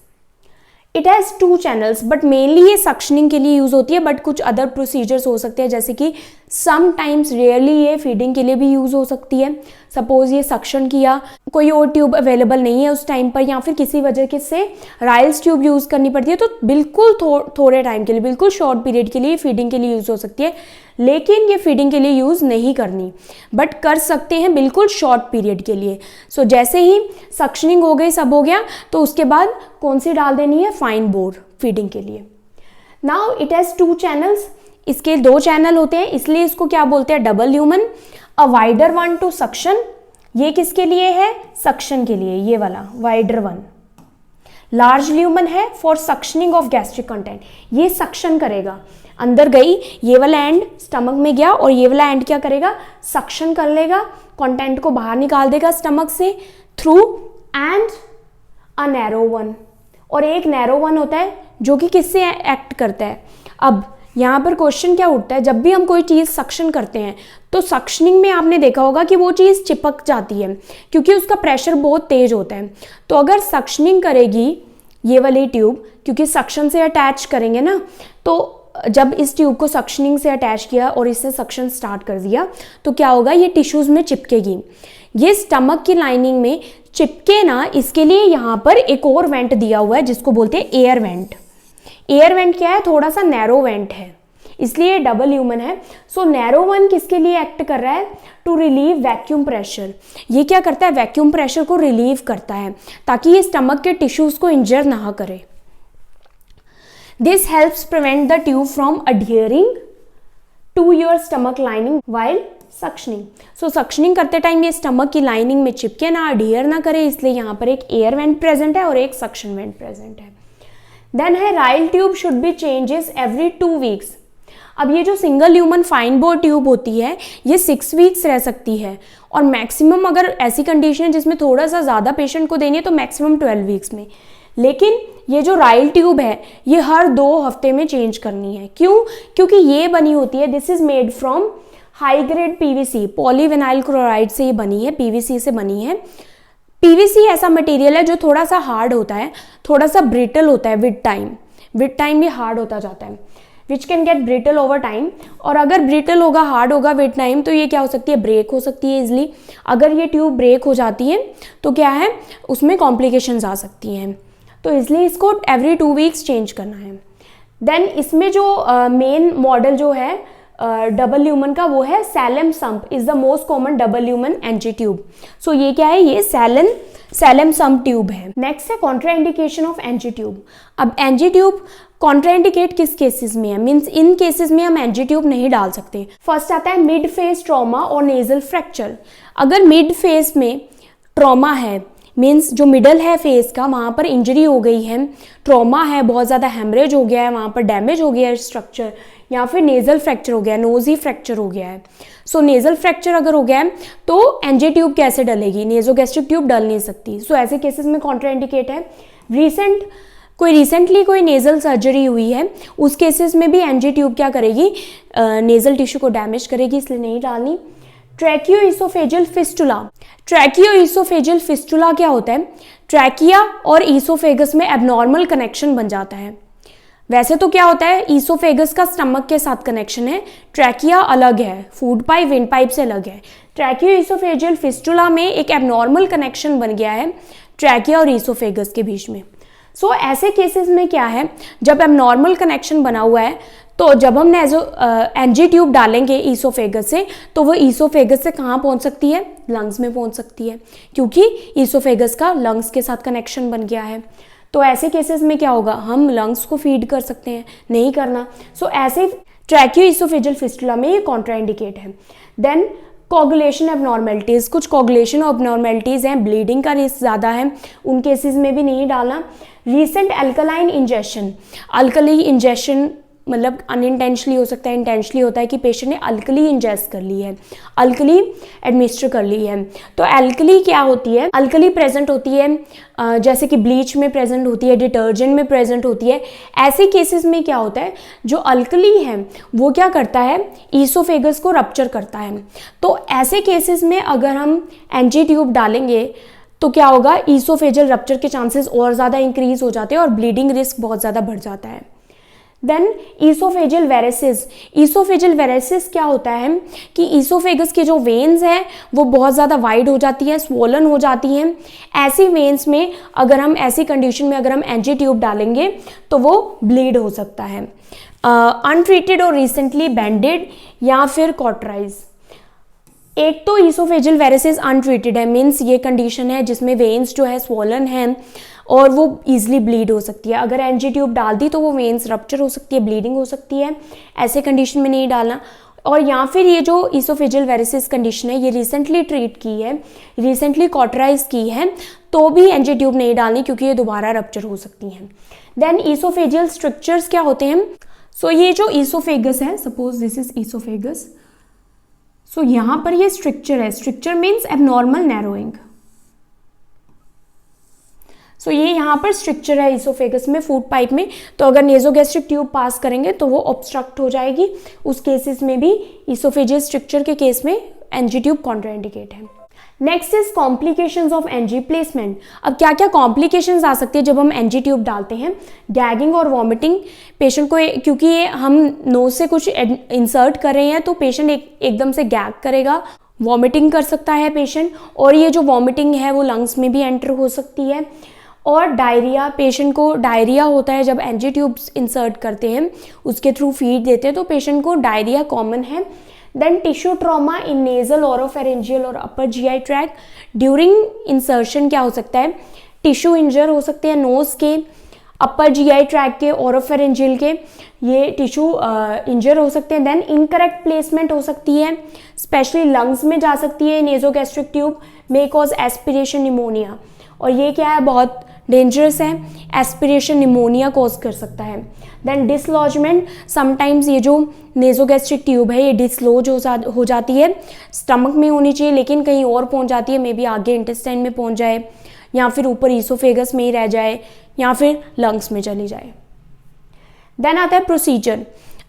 It has 2 channels, but mainly ये सक्शनिंग के लिए यूज़ होती है, बट कुछ अदर प्रोसीजर्स हो सकते हैं, जैसे कि समटाइम्स रेयरली ये फीडिंग के लिए भी यूज़ हो सकती है। सपोज ये सक्शन किया, कोई और ट्यूब अवेलेबल नहीं है उस टाइम पर, या फिर किसी वजह के से राइल्स ट्यूब यूज़ करनी पड़ती है, तो बिल्कुल थोड़े टाइम के लिए, बिल्कुल शॉर्ट पीरियड के लिए फीडिंग के लिए यूज़ हो सकती है, लेकिन ये फीडिंग के लिए यूज़ नहीं करनी, बट कर सकते हैं बिल्कुल शॉर्ट पीरियड के लिए। सो जैसे ही सक्शनिंग हो गई, सब हो गया, तो उसके बाद कौन सी डाल देनी है, फाइन बोर फीडिंग के लिए। नाउ इट हैज़ 2 चैनल्स, इसके 2 चैनल होते हैं, इसलिए इसको क्या बोलते हैं, double lumen. A wider one two suction, ये किसके लिए है, सक्शन के लिए, ये वाला वाइडर वन। लार्ज ल्यूमन है for suctioning of gastric content, ये सक्शन करेगा, अंदर गई, ये वाला एंड स्टमक में गया और ये वाला एंड क्या करेगा, सक्शन कर लेगा, कंटेंट को बाहर निकाल देगा स्टमक से through and a narrow one, और एक नैरो वन होता है जो कि किससे एक्ट करता है। अब यहाँ पर क्वेश्चन क्या उठता है, जब भी हम कोई चीज़ सक्शन करते हैं तो सक्शनिंग में आपने देखा होगा कि वो चीज़ चिपक जाती है क्योंकि उसका प्रेशर बहुत तेज होता है। तो अगर सक्शनिंग करेगी ये वाली ट्यूब, क्योंकि सक्शन से अटैच करेंगे ना, तो जब इस ट्यूब को सक्शनिंग से अटैच किया और इससे सक्शन स्टार्ट कर दिया तो क्या होगा, ये टिश्यूज़ में चिपकेगी, ये स्टमक की लाइनिंग में चिपके ना, इसके लिए यहाँ पर एक और वेंट दिया हुआ है जिसको बोलते हैं एयर वेंट। एयर वेंट क्या है, थोड़ा सा नैरो वेंट है, इसलिए डबल ल्यूमन है। सो नैरो वन किसके लिए एक्ट कर रहा है, टू रिलीव वैक्यूम प्रेशर। ये क्या करता है, वैक्यूम प्रेशर को रिलीव करता है ताकि ये स्टमक के टिश्यूज को इंजर ना करे। This helps prevent the tube from adhering to your stomach lining while suctioning. So suctioning करते टाइम ये स्टमक की लाइनिंग में चिपके ना, अडियर ना करे, इसलिए यहाँ पर एक एयर वेंट प्रेजेंट है और एक सक्शन वेंट प्रेजेंट है। देन है राइल tube should be changes every 2 weeks. अब ये जो single lumen fine bore tube होती है ये 6 वीक्स रह सकती है, और मैक्सिमम अगर ऐसी कंडीशन है जिसमें थोड़ा सा ज़्यादा पेशेंट को देनी है तो मैक्सिमम 12 वीक्स में। लेकिन ये जो राइल ट्यूब है ये हर 2 हफ्ते में चेंज करनी है। क्यों, क्योंकि ये बनी होती है, this is made from high grade PVC, polyvinyl chloride से ये बनी है, पीवीसी से बनी है। पीवीसी ऐसा मटेरियल है जो थोड़ा सा हार्ड होता है, थोड़ा सा ब्रिटल होता है विद टाइम ये हार्ड होता जाता है, which can get brittle over time. और अगर ब्रिटल होगा, हार्ड होगा विद टाइम, तो ये क्या हो सकती है, ब्रेक हो सकती है इजिली। अगर ये ट्यूब ब्रेक हो जाती है तो क्या है, उसमें कॉम्प्लिकेशंस आ सकती हैं, तो इसलिए इसको एवरी 2 वीक्स चेंज करना है। देन इसमें जो मेन मॉडल जो है डबल ल्यूमन का, वो है Salem sump, is the most common double lumen NG tube. So ये क्या है, ये सैलम सम्प ट्यूब है। नेक्स्ट है कॉन्ट्राइंडिकेशन ऑफ एनजी ट्यूब। अब एनजी ट्यूब कॉन्ट्राइंडिकेट किस केसेस में है, मीन्स इन केसेस में हम एनजी ट्यूब नहीं डाल सकते। फर्स्ट आता है मिड फेज ट्रॉमा और नेजल फ्रैक्चर। अगर मिड फेज में ट्रॉमा है, मीन्स जो मिडल है फेस का, वहाँ पर इंजरी हो गई है, ट्रॉमा है, बहुत ज़्यादा हेमरेज हो गया है, वहाँ पर डैमेज हो गया है स्ट्रक्चर, या फिर नेजल फ्रैक्चर हो गया है, नोज ही फ्रैक्चर हो गया है। सो नेजल फ्रैक्चर अगर हो गया है तो एनजी ट्यूब कैसे डलेगी, नेजोगैस्ट्रिक ट्यूब डल नहीं सकती। सो ऐसे केसेस में कॉन्ट्राइंडिकेट है। रिसेंटली कोई नेजल सर्जरी हुई है, उस केसेस में भी एनजी ट्यूब क्या करेगी, नेजल टिश्यू को डैमेज करेगी, इसलिए नहीं डालनी। ट्रैकियोइसोफेजियल फिस्टुला। ट्रैकियोइसोफेजियल फिस्टुला क्या होता है, ट्रैकिया और ईसोफेगस में एबनॉर्मल कनेक्शन बन जाता है। वैसे तो क्या होता है, ईसोफेगस का स्टमक के साथ कनेक्शन है, ट्रैकिया अलग है, फूड पाइप विंड पाइप से अलग है। ट्रैकियोइसोफेजियल फिस्टुला में एक एबनॉर्मल कनेक्शन बन गया है ट्रैकिया और ईसोफेगस के बीच में। सो ऐसे केसेस में क्या है, जब एबनॉर्मल कनेक्शन बना हुआ है तो जब हम एनजी ट्यूब डालेंगे ईसोफेगस से, तो वो ईसोफेगस से कहाँ पहुँच सकती है, लंग्स में पहुँच सकती है, क्योंकि ईसोफेगस का लंग्स के साथ कनेक्शन बन गया है। तो ऐसे केसेस में क्या होगा, हम लंग्स को फीड कर सकते हैं, नहीं करना। सो ऐसे ट्रैकियोइसोफेजियल फिस्टुला में ये कॉन्ट्राइंडिकेट है। देन कोगुलेशन एबनॉर्मेलिटीज़, कुछ कोगुलेशन एबनॉर्मेलिटीज़ हैं, ब्लीडिंग का रिस्क ज़्यादा है, उन केसेस में भी नहीं डालना। Recent alkaline injection, alkali injection मतलब अनइंटेंशनली हो सकता है, इंटेंशनली होता है कि पेशेंट ने अल्कली इंजेस्ट कर ली है, अल्कली एडमिनिस्टर कर ली है। तो अल्कली क्या होती है? अल्कली प्रेजेंट होती है जैसे कि ब्लीच में प्रेजेंट होती है, डिटर्जेंट में प्रेजेंट होती है। ऐसे केसेस में क्या होता है, जो अल्कली है वो क्या करता है, ईसोफेगस को रप्चर करता है। तो ऐसे केसेस में अगर हम एनजी ट्यूब डालेंगे तो क्या होगा, ईसोफेजल रप्चर के चांसेस और ज़्यादा इंक्रीज हो जाते हैं और ब्लीडिंग रिस्क बहुत ज़्यादा बढ़ जाता है। देन ईसोफेजल वेरेसिस, ईसोफेजल वेरेसिस क्या होता है कि ईसोफेगस की जो वेन्स हैं वो बहुत ज़्यादा वाइड हो जाती है, स्वोलन हो जाती हैं। ऐसी वेन्स में अगर हम ऐसी कंडीशन में अगर हम एनजी ट्यूब डालेंगे तो वो ब्लीड हो सकता है। अनट्रीटेड और रिसेंटली बैंडेड या फिर कॉटराइज। एक तो ईसोफेजल वेरेसिस अनट्रीटेड है, मीन्स ये कंडीशन है जिसमें वेन्स जो है स्वोलन है और वो ईजिली ब्लीड हो सकती है। अगर एनजी ट्यूब डाल दी तो वो वेन्स रप्चर हो सकती है, ब्लीडिंग हो सकती है, ऐसे कंडीशन में नहीं डालना। और या फिर ये जो ईसोफेजल वेरेसिस कंडीशन है ये रिसेंटली ट्रीट की है, रिसेंटली कॉटराइज की है, तो भी एनजी ट्यूब नहीं डालनी क्योंकि ये दोबारा रप्चर हो सकती हैं। देन ईसोफेजियल स्ट्रक्चर्स क्या होते हैं? सो ये जो ईसोफेगस है, सपोज दिस इज ईसोफेगस, सो यहाँ पर ये स्ट्रक्चर है, स्ट्रक्चर मीन्स एबनॉर्मल नैरोइंग। सो ये यहाँ पर स्ट्रक्चर है ईसोफेगस में, फूड पाइप में, तो अगर नेजोगैस्ट्रिक ट्यूब पास करेंगे तो वो ऑब्स्ट्रक्ट हो जाएगी। उस केसेस में भी ईसोफेजियल स्ट्रक्चर के केस में एनजी ट्यूब कॉन्ट्राइंडिकेट है। Next is complications of NG placement. अब क्या क्या कॉम्प्लिकेशंस आ सकती है जब हम एनजी ट्यूब डालते हैं? गैगिंग और वॉमिटिंग, पेशेंट को क्योंकि ये हम नोज से कुछ इंसर्ट कर रहे हैं तो पेशेंट एकदम से गैग करेगा, वॉमिटिंग कर सकता है पेशेंट, और ये जो वॉमिटिंग है वो लंग्स में भी एंटर हो सकती है। और डायरिया, पेशेंट को डायरिया होता है जब एनजी ट्यूब्स इंसर्ट करते हैं, उसके थ्रू फीड देते हैं तो पेशेंट को डायरिया कॉमन है। Then tissue trauma in nasal, oropharyngeal और upper GI tract during insertion क्या हो सकता है? टिश्यू इंजर हो सकते हैं नोज के, अपर जीआई ट्रैक के, ओरोफेरेंजियल के, ये टिश्यू इंजर हो सकते हैं। देन इनकरेक्ट प्लेसमेंट हो सकती है, स्पेशली लंग्स में जा सकती है। Nasogastric tube may cause aspiration pneumonia, और ये क्या है, बहुत डेंजरस है, एस्पिरेशन निमोनिया कॉज कर सकता है। देन डिसलॉजमेंट, समटाइम्स ये जो नेजोगैस्ट्रिक ट्यूब है ये डिसलॉज हो जाती है, स्टमक में होनी चाहिए लेकिन कहीं और पहुंच जाती है, मे बी आगे इंटेस्टाइन में पहुंच जाए या फिर ऊपर ईसोफेगस में ही रह जाए या फिर लंग्स में चली जाए। देन आता है प्रोसीजर।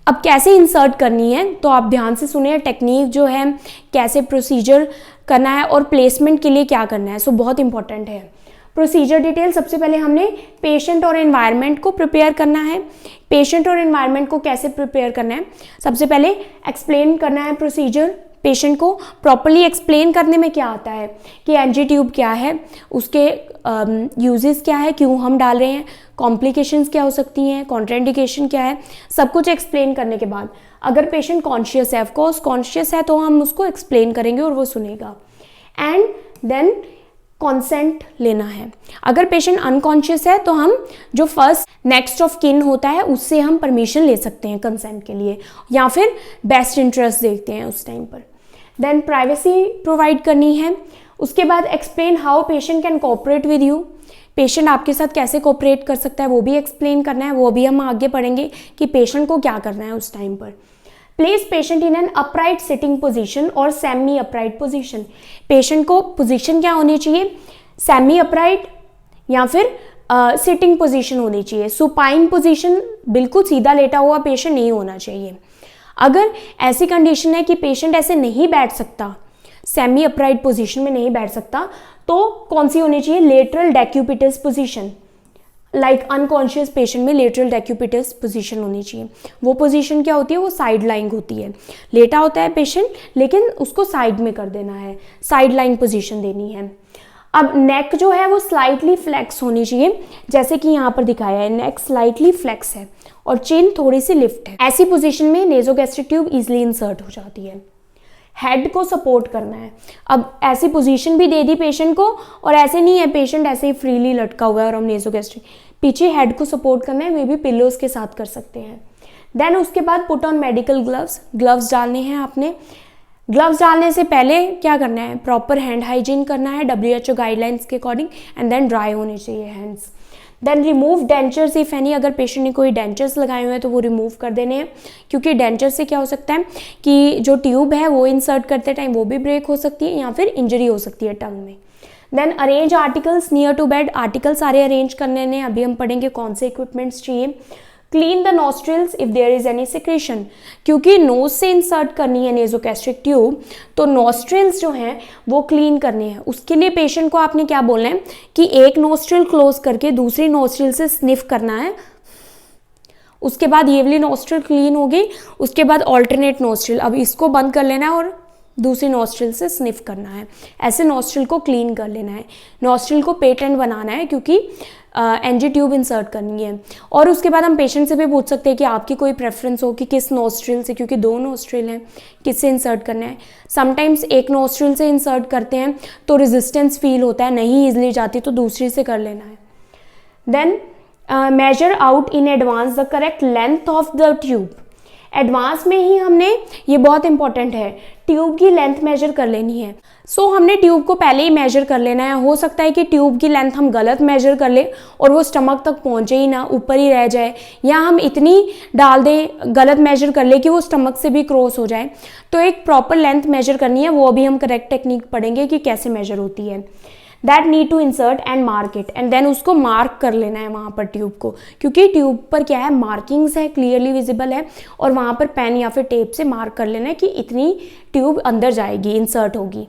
अब कैसे इंसर्ट करनी है तो आप ध्यान से सुनिए, टेक्निक जो है कैसे प्रोसीजर करना है और प्लेसमेंट के लिए क्या करना है, सो बहुत इंपॉर्टेंट है। प्रोसीजर डिटेल, सबसे पहले हमने पेशेंट और एनवायरनमेंट को प्रिपेयर करना है। पेशेंट और एनवायरनमेंट को कैसे प्रिपेयर करना है? सबसे पहले एक्सप्लेन करना है प्रोसीजर, पेशेंट को प्रॉपर्ली एक्सप्लेन करने में क्या आता है कि एनजी ट्यूब क्या है, उसके यूजेस क्या है, क्यों हम डाल रहे हैं, कॉम्प्लिकेशंस क्या हो सकती हैं, कॉन्ट्राइंडिकेशन क्या है, सब कुछ एक्सप्लेन करने के बाद अगर पेशेंट कॉन्शियस है, ऑफकोर्स कॉन्शियस है तो हम उसको एक्सप्लेन करेंगे और वो सुनेगा। एंड देन कॉन्सेंट लेना है। अगर पेशेंट अनकॉन्शियस है तो हम जो फर्स्ट नेक्स्ट ऑफ किन होता है उससे हम परमिशन ले सकते हैं कंसेंट के लिए, या फिर बेस्ट इंटरेस्ट देखते हैं उस टाइम पर। देन प्राइवेसी प्रोवाइड करनी है। उसके बाद explain how patient can cooperate with you, patient आपके साथ कैसे कोऑपरेट कर सकता है वो भी एक्सप्लेन करना है, वो भी हम आगे पढ़ेंगे कि पेशेंट को क्या करना है उस टाइम पर। Place patient in an upright sitting position और सेमी अपराइट पोजीशन, पेशेंट को पोजीशन क्या होनी चाहिए, सेमी अपराइट या फिर सिटिंग पोजीशन होनी चाहिए। सुपाइन पोजीशन, बिल्कुल सीधा लेटा हुआ पेशेंट नहीं होना चाहिए। अगर ऐसी कंडीशन है कि पेशेंट ऐसे नहीं बैठ सकता, सेमी अपराइट पोजीशन में नहीं बैठ सकता, तो कौन सी होनी चाहिए, lateral decubitus position, like unconscious patient में लेटरल डेक्यूपिटस पोजीशन होनी चाहिए। वो पोजीशन क्या होती है, वो साइड लाइंग होती है, लेटा होता है पेशेंट लेकिन उसको साइड में कर देना है, साइड लाइंग पोजीशन देनी है। अब नेक जो है वो स्लाइटली फ्लेक्स होनी चाहिए, जैसे कि यहाँ पर दिखाया है, नेक स्लाइटली फ्लेक्स है और चिन थोड़ी सी लिफ्ट है। ऐसी पोजीशन में नेजोगैस्ट्रिक ट्यूब इजीली इंसर्ट हो जाती है। हेड को सपोर्ट करना है। अब ऐसी पोजीशन भी दे दी पेशेंट को, और ऐसे नहीं है पेशेंट ऐसे ही फ्रीली लटका हुआ है और हम नेजोगैस्ट्रिक, पीछे हेड को सपोर्ट करना है, मे बी पिलोज के साथ कर सकते हैं। देन उसके बाद put on medical gloves, gloves डालने हैं आपने। ग्लव्स डालने से पहले क्या करना है, प्रॉपर हैंड हाइजीन करना है WHO गाइडलाइंस के अकॉर्डिंग, एंड देन ड्राई होने चाहिए hands. Then remove dentures if any, अगर पेशेंट ने कोई डेंचर्स लगाए हुए हैं तो वो रिमूव कर देने हैं, क्योंकि डेंचर से क्या हो सकता है कि जो ट्यूब है वो इंसर्ट करते टाइम वो भी ब्रेक हो सकती है या फिर इंजरी हो सकती है टंग में। Then arrange articles near to bed, article सारे अरेंज करने हैं। अभी हम पढ़ेंगे कौन से इक्विपमेंट्स चाहिए। Clean the nostrils if there is any secretion, क्योंकि नोज से इंसर्ट करनी है नेजोगैस्ट्रिक ट्यूब, तो नॉस्ट्रिल्स जो हैं वो क्लीन करने हैं। उसके लिए पेशेंट को आपने क्या बोलना है कि एक नॉस्ट्रिल क्लोज करके दूसरी नॉस्ट्रिल से स्निफ करना है, उसके बाद ये वाली नॉस्ट्रिल क्लीन होगी, उसके बाद ऑल्टरनेट नॉस्ट्रिल, अब इसको बंद कर लेना है और दूसरी नॉस्ट्रिल से स्निफ करना है। ऐसे नॉस्ट्रिल को क्लीन कर लेना है, नॉस्ट्रिल को पेटेंट बनाना है, क्योंकि एनजी ट्यूब इंसर्ट करनी है। और उसके बाद हम पेशेंट से भी पूछ सकते हैं कि आपकी कोई प्रेफरेंस हो कि किस नॉस्ट्रिल से, क्योंकि 2 नॉस्ट्रिल हैं, किससे इंसर्ट करना है। समटाइम्स एक नॉस्ट्रिल से इंसर्ट करते हैं तो रेजिस्टेंस फील होता है, नहीं ईजिली जाती, तो दूसरी से कर लेना है। Then measure out in advance the correct length of the tube, advance में ही हमने, ये बहुत इंपॉर्टेंट है, ट्यूब की लेंथ मेजर कर लेनी है। सो हमने ट्यूब को पहले ही मेजर कर लेना है। हो सकता है कि ट्यूब की लेंथ हम गलत मेजर कर ले और वो स्टमक तक पहुंचे ही ना, ऊपर ही रह जाए, या हम इतनी डाल दें गलत मेजर कर ले कि वो स्टमक से भी क्रॉस हो जाए। तो एक प्रॉपर लेंथ मेजर करनी है, वो अभी हम करेक्ट टेक्निक पढ़ेंगे कि कैसे मेजर होती है। That need to insert and mark it, and then उसको मार्क कर लेना है वहाँ पर ट्यूब को, क्योंकि ट्यूब पर क्या है, मार्किंग्स है, क्लियरली विजिबल है, और वहाँ पर पेन या फिर टेप से मार्क कर लेना है कि इतनी ट्यूब अंदर जाएगी, इंसर्ट होगी।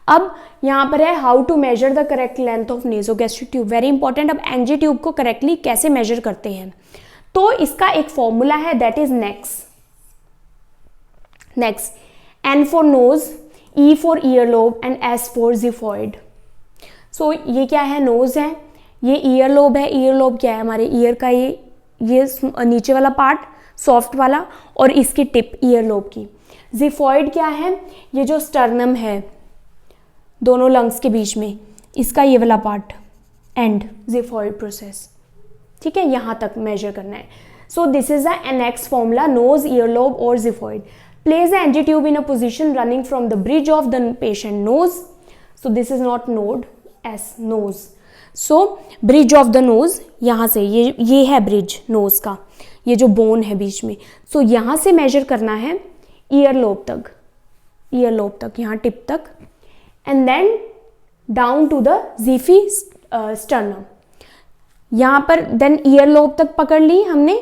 अब यहाँ पर है how to measure the correct length of nasogastric tube, very important. अब एनजी ट्यूब को करेक्टली कैसे मेजर करते हैं, तो इसका एक फॉर्मूला है, that is NEX, N for nose, E for earlobe and S for xiphoid. So ये क्या है, नोज है, ये ईयरलोब है, ईयरलोब क्या है, हमारे ईयर का ये नीचे वाला पार्ट सॉफ्ट वाला, और इसकी टिप ईयरलोब की। जिफॉइड क्या है, ये जो स्टर्नम है दोनों लंग्स के बीच में, इसका ये वाला पार्ट एंड, जिफॉइड प्रोसेस, ठीक है, यहाँ तक मेजर करना है। So this is the next formula, nose, earlobe और xiphoid. Place the NG tube in a position running from the bridge of the patient nose, so this is not node, it's nose. So bridge of the nose, यहाँ से ये है ब्रिज नोज का, ये जो बोन है बीच में, सो यहाँ से मेजर करना है ईयरलोब तक, यहाँ टिप तक, and then down to the xiphisternum, यहाँ पर देन ईयरलोब तक पकड़ ली हमने,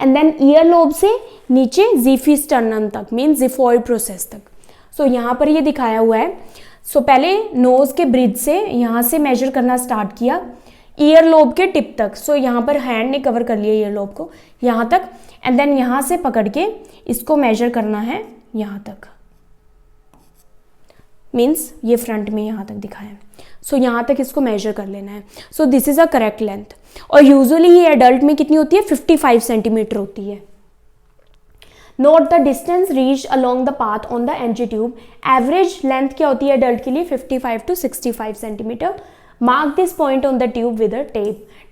एंड देन ईयरलोब से नीचे जीफी स्टर्नम तक, मीन जिफॉइड प्रोसेस तक। सो यहाँ पर ये दिखाया हुआ है। सो पहले नोज के ब्रिज से यहाँ से मेजर करना स्टार्ट किया ईयरलोब के टिप तक। सो यहाँ पर हैंड ने कवर कर लिया ईयरलोब को यहाँ तक, एंड देन यहाँ से पकड़ के इसको मेजर करना है यहाँ तक, मीन्स ये फ्रंट में यहाँ तक दिखाया है। सो यहाँ तक इसको मेजर कर लेना है। So this is a correct length, और यूजुअली ये एडल्ट में कितनी होती है, 55 सेंटीमीटर होती है। Note the distance reach along the path on the NG tube, average length क्या होती है एडल्ट के लिए, 55 to 65 centimetre. Mark this point on the tube with a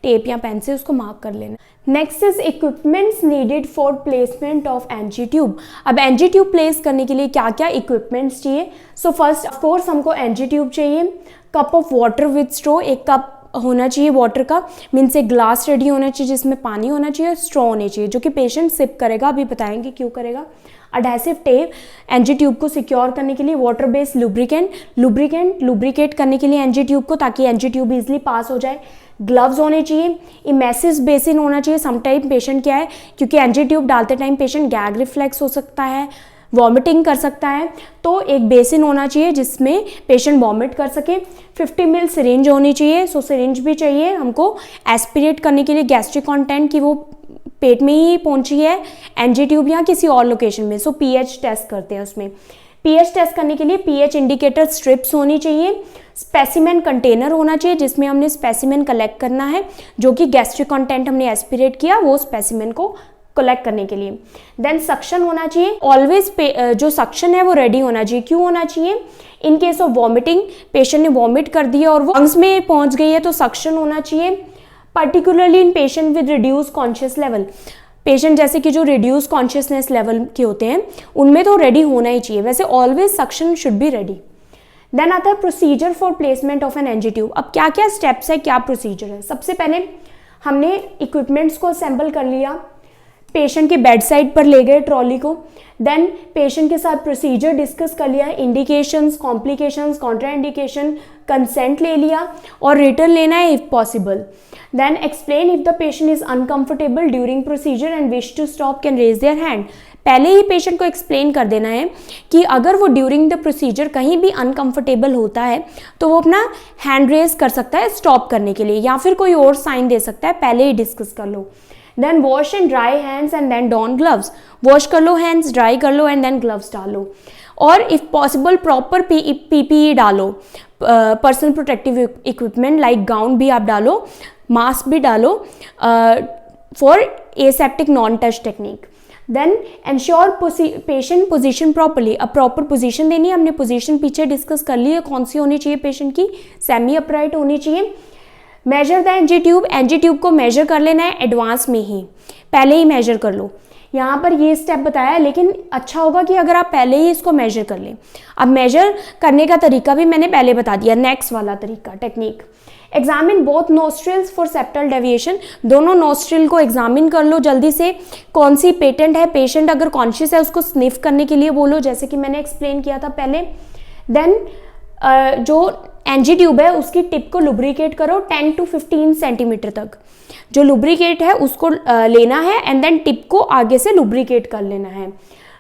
tape या पेन से उसको मार्क कर लेना। Next is equipments needed for placement of NG tube. अब एनजी ट्यूब प्लेस करने के लिए क्या क्या इक्विपमेंट्स चाहिए। सो फर्स्ट ऑफ कोर्स हमको एनजी ट्यूब चाहिए, कप ऑफ वाटर विद स्ट्रो, एक कप होना चाहिए वाटर का, मीन्स एक ग्लास रेडी होना चाहिए जिसमें पानी होना चाहिए, स्ट्रॉ होनी चाहिए जो कि पेशेंट सिप करेगा, अभी बताएंगे क्यों करेगा। अडहेसिव टेप एनजी ट्यूब को सिक्योर करने के लिए, वाटर बेस्ड लुब्रिकेट करने के लिए एनजी ट्यूब को, ताकि एनजी ट्यूब इजीली पास हो जाए। ग्लव्स होने चाहिए, इमेसिस बेसिन होना चाहिए। समटाइम पेशेंट क्या है, क्योंकि एनजी ट्यूब डालते टाइम पेशेंट गैग रिफ्लेक्स हो सकता है, वॉमिटिंग कर सकता है, तो एक बेसिन होना चाहिए जिसमें पेशेंट वॉमिट कर सके। 50 ml सिरिंज होनी चाहिए। सो सिरिंज भी चाहिए हमको एस्पिरेट करने के लिए गैस्ट्रिक कंटेंट की वो पेट में ही पहुंची है एनजी ट्यूब या किसी और लोकेशन में। सो पीएच टेस्ट करते हैं उसमें। पीएच टेस्ट करने के लिए पीएच इंडिकेटर स्ट्रिप्स होनी चाहिए। स्पेसिमेन कंटेनर होना चाहिए जिसमें हमने स्पेसिमेन कलेक्ट करना है, जो कि गैस्ट्रिक कंटेंट हमने एस्पिरेट किया वो स्पेसिमेन को कलेक्ट करने के लिए। देन सक्शन होना चाहिए, ऑलवेज जो सक्शन है वो रेडी होना चाहिए। क्यों होना चाहिए, in case of vomiting, patient ने वॉमिट कर दिया और वो लंग्स में पहुंच गई है तो सक्शन होना चाहिए। Particularly in patient with reduce conscious level, patient जैसे कि जो रिड्यूस कॉन्शियसनेस लेवल के होते हैं उनमें तो रेडी होना ही चाहिए, वैसे always suction should be ready. Then आता है procedure for placement of an NG tube. अब क्या क्या स्टेप्स है, क्या प्रोसीजर है। सबसे पहले हमने इक्विपमेंट्स को असेंबल कर लिया, पेशेंट के बेड साइड पर ले गए ट्रॉली को, देन पेशेंट के साथ प्रोसीजर डिस्कस कर लिया, इंडिकेशंस, कॉम्प्लिकेशंस, कॉन्ट्राइंडिकेशन, कंसेंट ले लिया और रिटर्न लेना है if possible. Then explain if the patient is uncomfortable during procedure and wish to stop can raise their hand. पहले ही पेशेंट को एक्सप्लेन कर देना है कि अगर वो ड्यूरिंग द प्रोसीजर कहीं भी अनकंफर्टेबल होता है तो वो अपना हैंड रेज कर सकता है स्टॉप करने के लिए, या फिर कोई और साइन दे सकता है, पहले ही डिस्कस कर लो। Then wash and dry hands and then don gloves. Wash कर लो हैंड्स, ड्राई कर लो एंड देन ग्लव्स डालो, और इफ पॉसिबल प्रॉपर पीपीई डालो, personal protective equipment like gown भी आप डालो, मास्क भी डालो for aseptic non touch technique. Then ensure patient position properly. अब प्रॉपर पोजीशन देनी है, हमने पोजीशन पीछे डिस्कस कर ली है कौन सी होनी चाहिए पेशेंट की, सेमी अपराइट होनी चाहिए। Measure the NG tube. NG tube को मेजर कर लेना है एडवांस में ही, पहले ही मेजर कर लो। यहाँ पर ये स्टेप बताया है, लेकिन अच्छा होगा कि अगर आप पहले ही इसको मेजर कर लें। अब मेजर करने का तरीका भी मैंने पहले बता दिया, नेक्स्ट वाला तरीका technique. Examine both nostrils for septal deviation. दोनों नोस्ट्रिल को एग्जामिन कर लो जल्दी से, कौन सी पेटेंट है। पेशेंट अगर कॉन्शियस है उसको स्निफ करने के लिए बोलो, जैसे कि मैंने एक्सप्लेन किया था पहले। देन जो एनजी ट्यूब है उसकी टिप को लुब्रिकेट करो 10 to 15 सेंटीमीटर तक। जो लुब्रिकेट है उसको लेना है एंड देन टिप को आगे से लुब्रिकेट कर लेना है,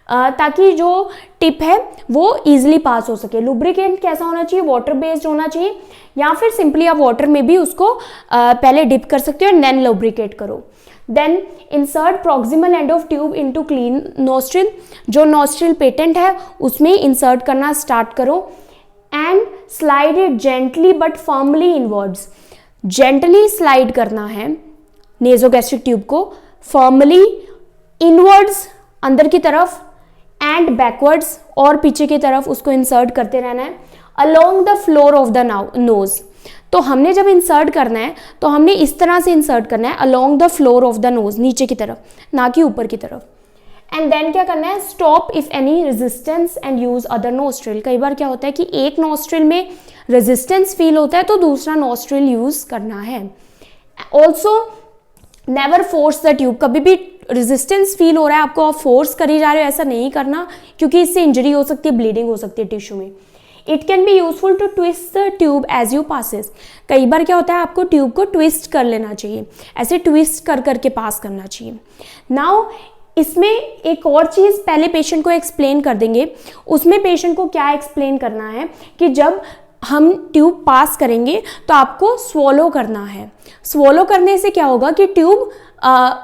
ताकि जो टिप है वो इजीली पास हो सके। लुब्रिकेंट कैसा होना चाहिए, वाटर बेस्ड होना चाहिए, या फिर सिंपली आप वाटर में भी उसको पहले डिप कर सकते हो एंड देन लुब्रिकेट करो। Then insert proximal end of tube into clean nostril. जो नोस्ट्रिल पेटेंट है उसमें इंसर्ट करना स्टार्ट करो and slide it gently but firmly inwards. Gently slide करना है नेजोगैस्ट्रिक ट्यूब को, फर्मली इनवर्ड्स अंदर की तरफ एंड बैकवर्ड्स और पीछे की तरफ उसको इंसर्ट करते रहना है along the floor of the knows. तो हमने जब इंसर्ट करना है तो हमने इस तरह से इंसर्ट करना है along the floor of the knows, नीचे की तरफ, ना कि ऊपर की तरफ। एंड देन क्या करना है, stop if any resistance and use other nostril. कई बार क्या होता है कि एक नोस्ट्रिल में रेजिस्टेंस फील होता है तो दूसरा नोस्ट्रिल यूज करना है। Also never force the tube. कभी भी रेजिस्टेंस फील हो रहा है आपको, आप फोर्स करी जा रहे हो, ऐसा नहीं करना, क्योंकि इससे इंजरी हो सकती है, ब्लीडिंग हो सकती है टिश्यू में। It can be useful to twist the tube as you passes. कई बार क्या होता है आपको ट्यूब को ट्विस्ट कर लेना चाहिए, ऐसे ट्विस्ट कर करके पास करना चाहिए। नाउ इसमें एक और चीज़ पहले पेशेंट को एक्सप्लेन कर देंगे। उसमें पेशेंट को क्या एक्सप्लेन करना है कि जब हम ट्यूब पास करेंगे तो आपको स्वॉलो करना है। स्वॉलो करने से क्या होगा कि ट्यूब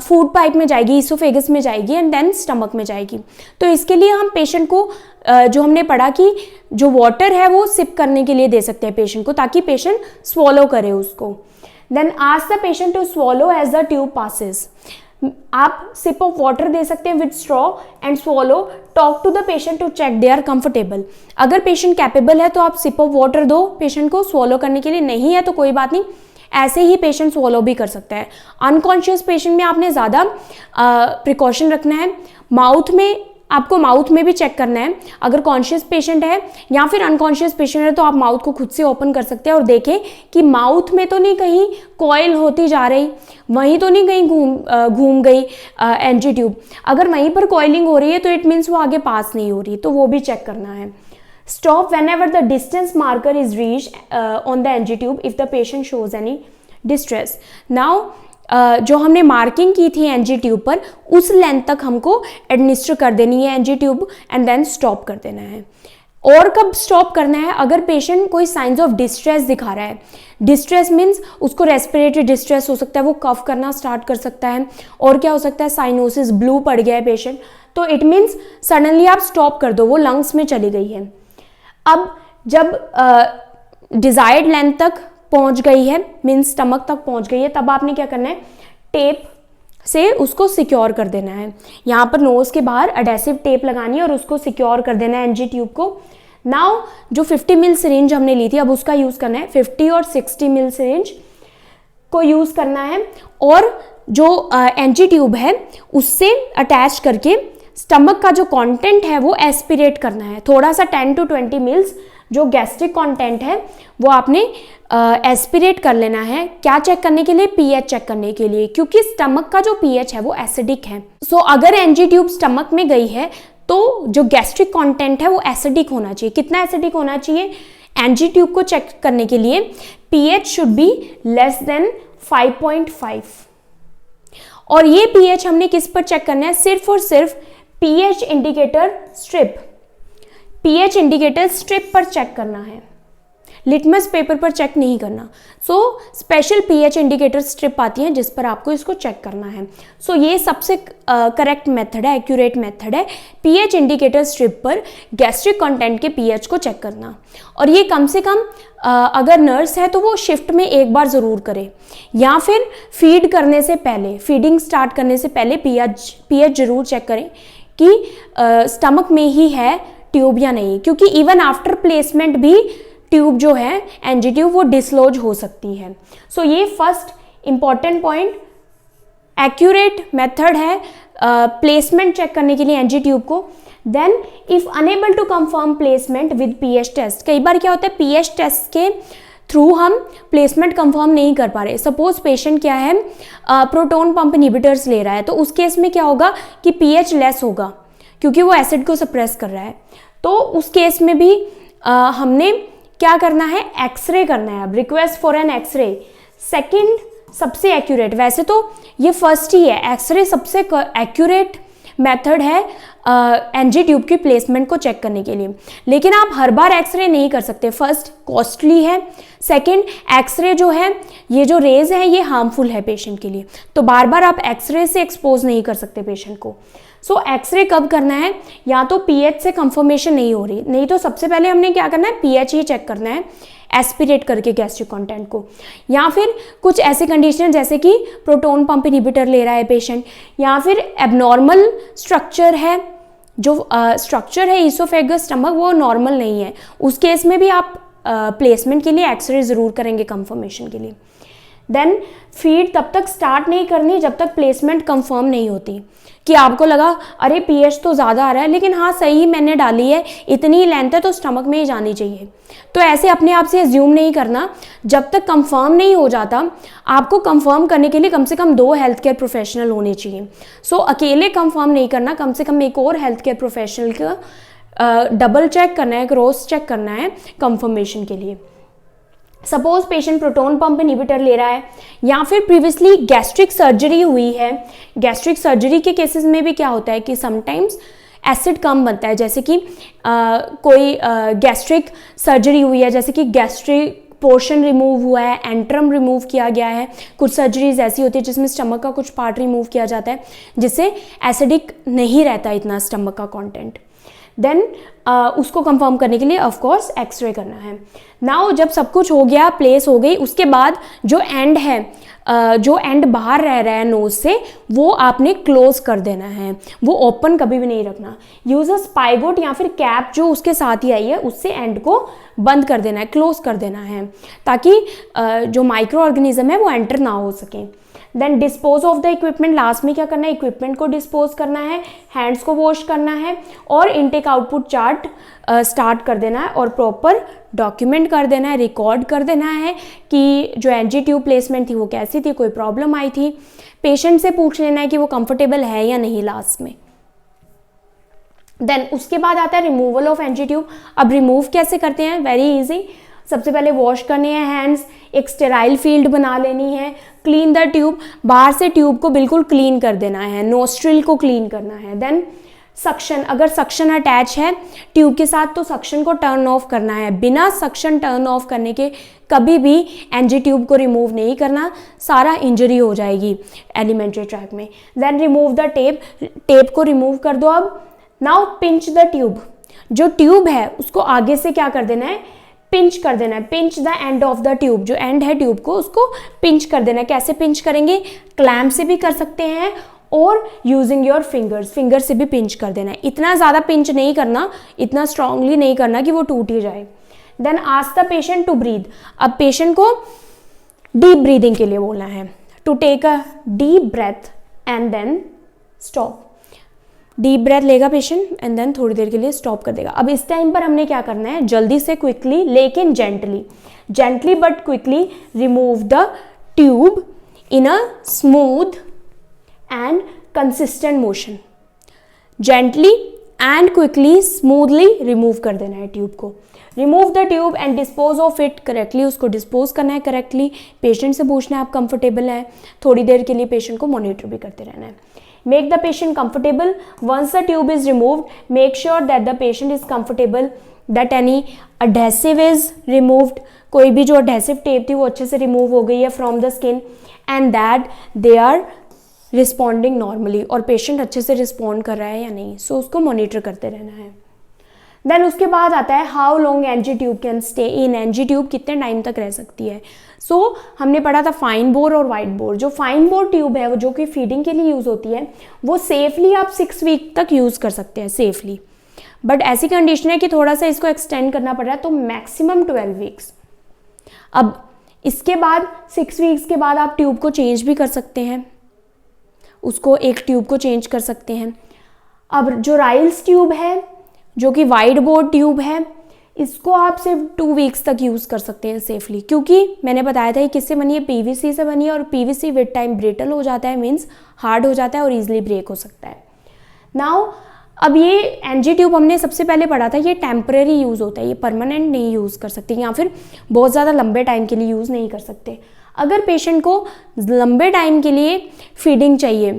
फूड पाइप में जाएगी, इसोफेगस में जाएगी एंड देन स्टमक में जाएगी। तो इसके लिए हम पेशेंट को जो हमने पढ़ा कि जो वाटर है वो सिप करने के लिए दे सकते हैं पेशेंट को, ताकि पेशेंट स्वॉलो करे उसको। Then ask the patient to swallow as the tube passes. आप सिप ऑफ वाटर दे सकते हैं with straw and swallow. Talk to the patient to check they are comfortable. अगर पेशेंट कैपेबल है तो आप सिप ऑफ वाटर दो पेशेंट को स्वॉलो करने के लिए, नहीं है तो कोई बात नहीं, ऐसे ही पेशेंट स्वॉलो भी कर सकता है। अनकॉन्शियस पेशेंट में आपने ज़्यादा प्रिकॉशन रखना है। माउथ में आपको माउथ में भी चेक करना है। अगर कॉन्शियस पेशेंट है या फिर अनकॉन्शियस पेशेंट है तो आप माउथ को खुद से ओपन कर सकते हैं और देखें कि माउथ में तो नहीं कहीं कॉइल होती जा रही, वहीं तो नहीं कहीं घूम गई एनजी ट्यूब। अगर वहीं पर कॉइलिंग हो रही है तो इट मीन्स वो आगे पास नहीं हो रही, तो वो भी चेक करना है। Stop whenever the distance marker is reached on the NG tube if the patient shows any distress. Now जो हमने मार्किंग की थी एनजी ट्यूब पर उस लेंथ तक हमको एडमिनिस्टर कर देनी है NG tube and then stop कर देना है। और कब स्टॉप करना है, अगर पेशेंट कोई साइंस ऑफ डिस्ट्रेस दिखा रहा है। डिस्ट्रेस मीन्स उसको रेस्पिरेटरी डिस्ट्रेस हो सकता है, वो कफ करना स्टार्ट कर सकता है, और क्या हो सकता है साइनोसिस, ब्लू पड़ गया है पेशेंट, तो इट मीन्स सडनली आप स्टॉप कर दो, वो लंग्स में चली गई है। अब जब डिजायर्ड लेंथ तक पहुंच गई है, मीन्स स्टमक तक पहुंच गई है, तब आपने क्या करना है, टेप से उसको सिक्योर कर देना है। यहाँ पर नोज के बाहर एडेसिव टेप लगानी है और उसको सिक्योर कर देना है एनजी ट्यूब को। नाउ जो 50 ml सिरिंज हमने ली थी अब उसका यूज करना है। 50 और 60 ml सिरिंज को यूज करना है और जो एनजी ट्यूब है उससे अटैच करके स्टमक का जो कंटेंट है वो एस्पिरेट करना है। थोड़ा सा 10 to 20 मिल्स जो गैस्ट्रिक कंटेंट है वो आपने एस्पिरेट कर लेना है। क्या चेक करने के लिए? पीएच चेक करने के लिए, क्योंकि स्टमक का जो पीएच है वो एसिडिक है। सो अगर एनजी ट्यूब स्टमक में गई है तो जो गैस्ट्रिक कंटेंट है वो एसिडिक होना चाहिए। कितना एसिडिक होना चाहिए? एनजी ट्यूब को चेक करने के लिए pH should be less than 5.5। और ये पीएच हमने किस पर चेक करना है? सिर्फ और सिर्फ pH indicator strip, pH indicator strip पर चेक करना है, लिटमस पेपर पर चेक नहीं करना। So special pH indicator strip आती है जिस पर आपको इसको चेक करना है। सो ये सबसे करेक्ट मेथड है, एक्यूरेट मेथड है, पीएच इंडिकेटर स्ट्रिप पर गैस्ट्रिक कंटेंट के पीएच को चेक करना। और ये कम से कम अगर नर्स है तो वो शिफ्ट में एक बार ज़रूर करे, या फिर फीड करने से पहले, फीडिंग स्टार्ट करने से पहले पीएच ज़रूर चेक करें कि स्टमक में ही है ट्यूब या नहीं, क्योंकि इवन आफ्टर प्लेसमेंट भी ट्यूब जो है एनजी ट्यूब वो डिसलॉज हो सकती है। सो ये first important point, accurate method है प्लेसमेंट चेक करने के लिए एनजी ट्यूब को। Then if unable to confirm placement with pH test, कई बार क्या होता है पीएच टेस्ट के थ्रू हम प्लेसमेंट कंफर्म नहीं कर पा रहे। सपोज पेशेंट क्या है प्रोटोन पंप इनहिबिटर्स ले रहा है, तो उस केस में क्या होगा कि पीएच लेस होगा क्योंकि वो एसिड को सप्रेस कर रहा है। तो उस केस में भी हमने क्या करना है? एक्सरे करना है। अब request for an X-ray second सबसे एक्यूरेट, वैसे तो ये फर्स्ट ही है, एक्सरे सबसे एक्यूरेट मेथड है एनजी ट्यूब की प्लेसमेंट को चेक करने के लिए। लेकिन आप हर बार एक्सरे नहीं कर सकते। फर्स्ट कॉस्टली है, सेकंड एक्सरे जो है ये जो रेज है ये हार्मफुल है पेशेंट के लिए, तो बार बार आप एक्सरे से एक्सपोज नहीं कर सकते पेशेंट को। सो एक्सरे कब करना है? या तो पीएच से कंफर्मेशन नहीं हो रही, नहीं तो सबसे पहले हमने क्या करना है? पीएच ही चेक करना है एस्पिरेट करके गैस्ट्रिक कंटेंट को। या फिर कुछ ऐसी कंडीशन जैसे कि प्रोटोन पंप इनहिबिटर ले रहा है पेशेंट, या फिर एबनॉर्मल स्ट्रक्चर है, जो स्ट्रक्चर है ईसोफेगस स्टमक वो नॉर्मल नहीं है, उस केस में भी आप प्लेसमेंट के लिए एक्सरे ज़रूर करेंगे कंफर्मेशन के लिए। देन फीड तब तक स्टार्ट नहीं करनी जब तक प्लेसमेंट कंफर्म नहीं होती, कि आपको लगा अरे पीएच तो ज़्यादा आ रहा है लेकिन हाँ सही मैंने डाली है, इतनी ही लेंथ है तो स्टमक में ही जानी चाहिए। तो ऐसे अपने आप से एज्यूम नहीं करना, जब तक कंफर्म नहीं हो जाता। आपको कंफर्म करने के लिए कम से कम 2 हेल्थ केयर प्रोफेशनल होने चाहिए। सो अकेले कंफर्म नहीं करना, कम से कम एक और हेल्थ केयर प्रोफेशनल का डबल चेक करना है, क्रॉस चेक करना है कंफर्मेशन के लिए। Suppose patient proton pump inhibitor ले रहा है, या फिर प्रीवियसली गैस्ट्रिक सर्जरी हुई है। गैस्ट्रिक सर्जरी के केसेस में भी क्या होता है कि समटाइम्स एसिड कम बनता है, जैसे कि कोई गैस्ट्रिक सर्जरी हुई है, जैसे कि गैस्ट्रिक पोर्शन रिमूव हुआ है, एंट्रम रिमूव किया गया है। कुछ सर्जरीज ऐसी होती है जिसमें स्टमक का कुछ पार्ट रिमूव किया जाता है, जिससे एसिडिक नहीं रहता इतना स्टमक का कंटेंट। देन उसको कंफर्म करने के लिए ऑफ कोर्स एक्सरे करना है। नाउ जब सब कुछ हो गया, प्लेस हो गई, उसके बाद जो एंड है, जो एंड बाहर रह रहा है नोज से, वो आपने क्लोज कर देना है, वो ओपन कभी भी नहीं रखना। यूज अ स्पाइगोट या फिर कैप जो उसके साथ ही आई है, उससे एंड को बंद कर देना है, क्लोज कर देना है, ताकि जो माइक्रो ऑर्गेनिज्म है वो एंटर ना हो सके। Then dispose of the equipment, last में क्या करना है? इक्विपमेंट को डिस्पोज करना है, हैंड्स को वॉश करना है, और इनटेक आउटपुट चार्ट स्टार्ट कर देना है, और प्रॉपर डॉक्यूमेंट कर देना है, रिकॉर्ड कर देना है कि जो एनजी ट्यूब प्लेसमेंट थी वो कैसी थी, कोई प्रॉब्लम आई थी। पेशेंट से पूछ लेना है कि वो कंफर्टेबल है या नहीं लास्ट में। देन उसके बाद आता है रिमूवल ऑफ एनजी ट्यूब। अब रिमूव कैसे करते हैं? Very easy. सबसे पहले वॉश करने हैं हैंड्स, एक स्टेराइल फील्ड बना लेनी है, क्लीन द ट्यूब, बाहर से ट्यूब को बिल्कुल क्लीन कर देना है, नोस्ट्रिल को क्लीन करना है। देन सक्शन, अगर सक्शन अटैच है ट्यूब के साथ तो सक्शन को टर्न ऑफ करना है। बिना सक्शन टर्न ऑफ करने के कभी भी एनजी ट्यूब को रिमूव नहीं करना, सारा इंजरी हो जाएगी एलिमेंट्री ट्रैक्ट में। Then remove the tape, tape को रिमूव कर दो। अब नाउ पिंच द ट्यूब, जो ट्यूब है उसको आगे से क्या कर देना है? पिंच कर देना है। Pinch the end of the tube, जो एंड है ट्यूब को उसको पिंच कर देना है। कैसे पिंच करेंगे? क्लैम्प से भी कर सकते हैं और यूजिंग योर फिंगर्स, फिंगर से भी पिंच कर देना है। इतना ज़्यादा पिंच नहीं करना, इतना स्ट्रांगली नहीं करना कि वो टूट ही जाए। Then ask the patient to breathe, अब पेशेंट को डीप ब्रीदिंग के लिए बोलना है। To take a deep breath and then stop. Deep breath लेगा पेशेंट एंड देन थोड़ी देर के लिए स्टॉप कर देगा। अब इस टाइम पर हमने क्या करना है, जल्दी से क्विकली लेकिन gently but quickly remove the tube in a smooth and consistent motion. Gently and quickly smoothly remove कर देना है ट्यूब को। Remove the tube and dispose of it correctly, उसको डिस्पोज करना है करेक्टली। पेशेंट से पूछना है आप कंफर्टेबल हैं, थोड़ी देर के लिए पेशेंट को मॉनिटर भी करते रहना है। Make the patient comfortable once the tube is removed, make sure that the patient is comfortable, that any adhesive is removed, कोई भी जो अडहेसिव टेप थी वो अच्छे से रिमूव हो गई है from the skin, and that they are responding normally, और पेशेंट अच्छे से रिस्पॉन्ड कर रहा है या नहीं, सो उसको मॉनिटर करते रहना है। देन उसके बाद आता है how long NG tube can stay in, NG tube कितने टाइम तक रह सकती है। सो हमने पढ़ा था फाइन बोर और वाइड बोर। जो फाइन बोर ट्यूब है वो जो कि फीडिंग के लिए यूज़ होती है, वो सेफली आप 6 वीक तक यूज़ कर सकते हैं सेफली, बट ऐसी कंडीशन है कि थोड़ा सा इसको एक्सटेंड करना पड़ रहा है, तो मैक्सिमम 12 वीक्स। अब इसके बाद 6 वीक्स के बाद आप ट्यूब को चेंज भी कर सकते हैं, उसको एक ट्यूब को चेंज कर सकते हैं। अब जो राइल्स ट्यूब है जो कि वाइड बोर ट्यूब है, इसको आप सिर्फ 2 वीक्स तक यूज़ कर सकते हैं सेफली, क्योंकि मैंने बताया था ये किससे बनी है, पीवीसी से बनी है, और पीवीसी विद टाइम ब्रिटल हो जाता है, मीन्स हार्ड हो जाता है और ईजिली ब्रेक हो सकता है। नाउ अब ये एनजी ट्यूब हमने सबसे पहले पढ़ा था, ये टेम्परेरी यूज़ होता है, ये परमानेंट नहीं यूज़ कर सकते, या फिर बहुत ज़्यादा लंबे टाइम के लिए यूज़ नहीं कर सकते। अगर पेशेंट को लंबे टाइम के लिए फीडिंग चाहिए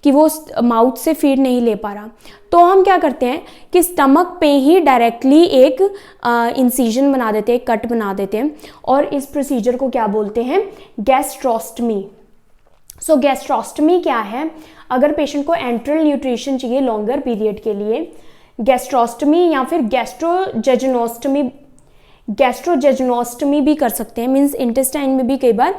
कि वो माउथ से फीड नहीं ले पा रहा, तो हम क्या करते हैं कि स्टमक पे ही डायरेक्टली एक इंसिजन बना देते हैं, कट बना देते हैं, और इस प्रोसीजर को क्या बोलते हैं, गैस्ट्रोस्टमी। सो गैस्ट्रोस्टमी क्या है, अगर पेशेंट को एंट्रल न्यूट्रिशन चाहिए लॉन्गर पीरियड के लिए, गैस्ट्रोस्टमी या फिर गैस्ट्रोजेजुनोस्टमी भी कर सकते हैं, मीन्स इंटेस्टाइन में भी कई बार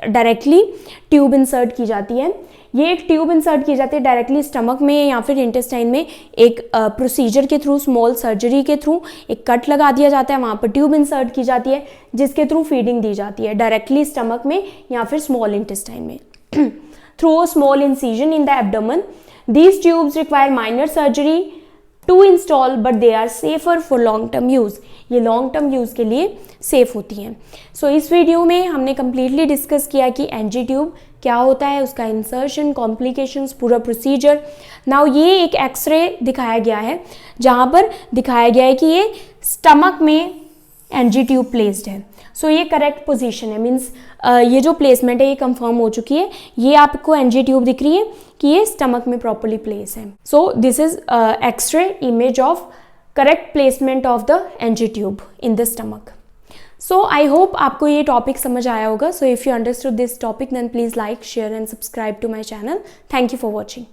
डायरेक्टली ट्यूब इंसर्ट की जाती है। ये एक ट्यूब इंसर्ट की जाती है डायरेक्टली स्टमक में या फिर इंटेस्टाइन में, एक प्रोसीजर के थ्रू, स्मॉल सर्जरी के थ्रू एक कट लगा दिया जाता है, वहाँ पर ट्यूब इंसर्ट की जाती है, जिसके थ्रू फीडिंग दी जाती है डायरेक्टली स्टमक में या फिर स्मॉल इंटेस्टाइन में through a small incision in the abdomen. These tubes require minor surgery to install but they are safer for long term use, ये लॉन्ग टर्म यूज़ के लिए सेफ होती हैं। सो इस वीडियो में हमने कम्प्लीटली डिस्कस किया कि एनजी ट्यूब क्या होता है, उसका इंसर्शन, कॉम्प्लिकेशंस, पूरा प्रोसीजर। नाउ ये एक एक्सरे दिखाया गया है जहाँ पर दिखाया गया है कि ये स्टमक में एनजी ट्यूब प्लेस्ड है। सो ये करेक्ट पोजीशन है, मीन्स ये जो प्लेसमेंट है ये कंफर्म हो चुकी है, ये आपको एनजी ट्यूब दिख रही है कि ये स्टमक में प्रॉपर्ली प्लेस है। So this is X-ray image of correct placement of the NG tube in the stomach. So I hope आपको ये टॉपिक समझ आया होगा। So if you understood this topic then please like, share and subscribe to my channel. Thank you for watching.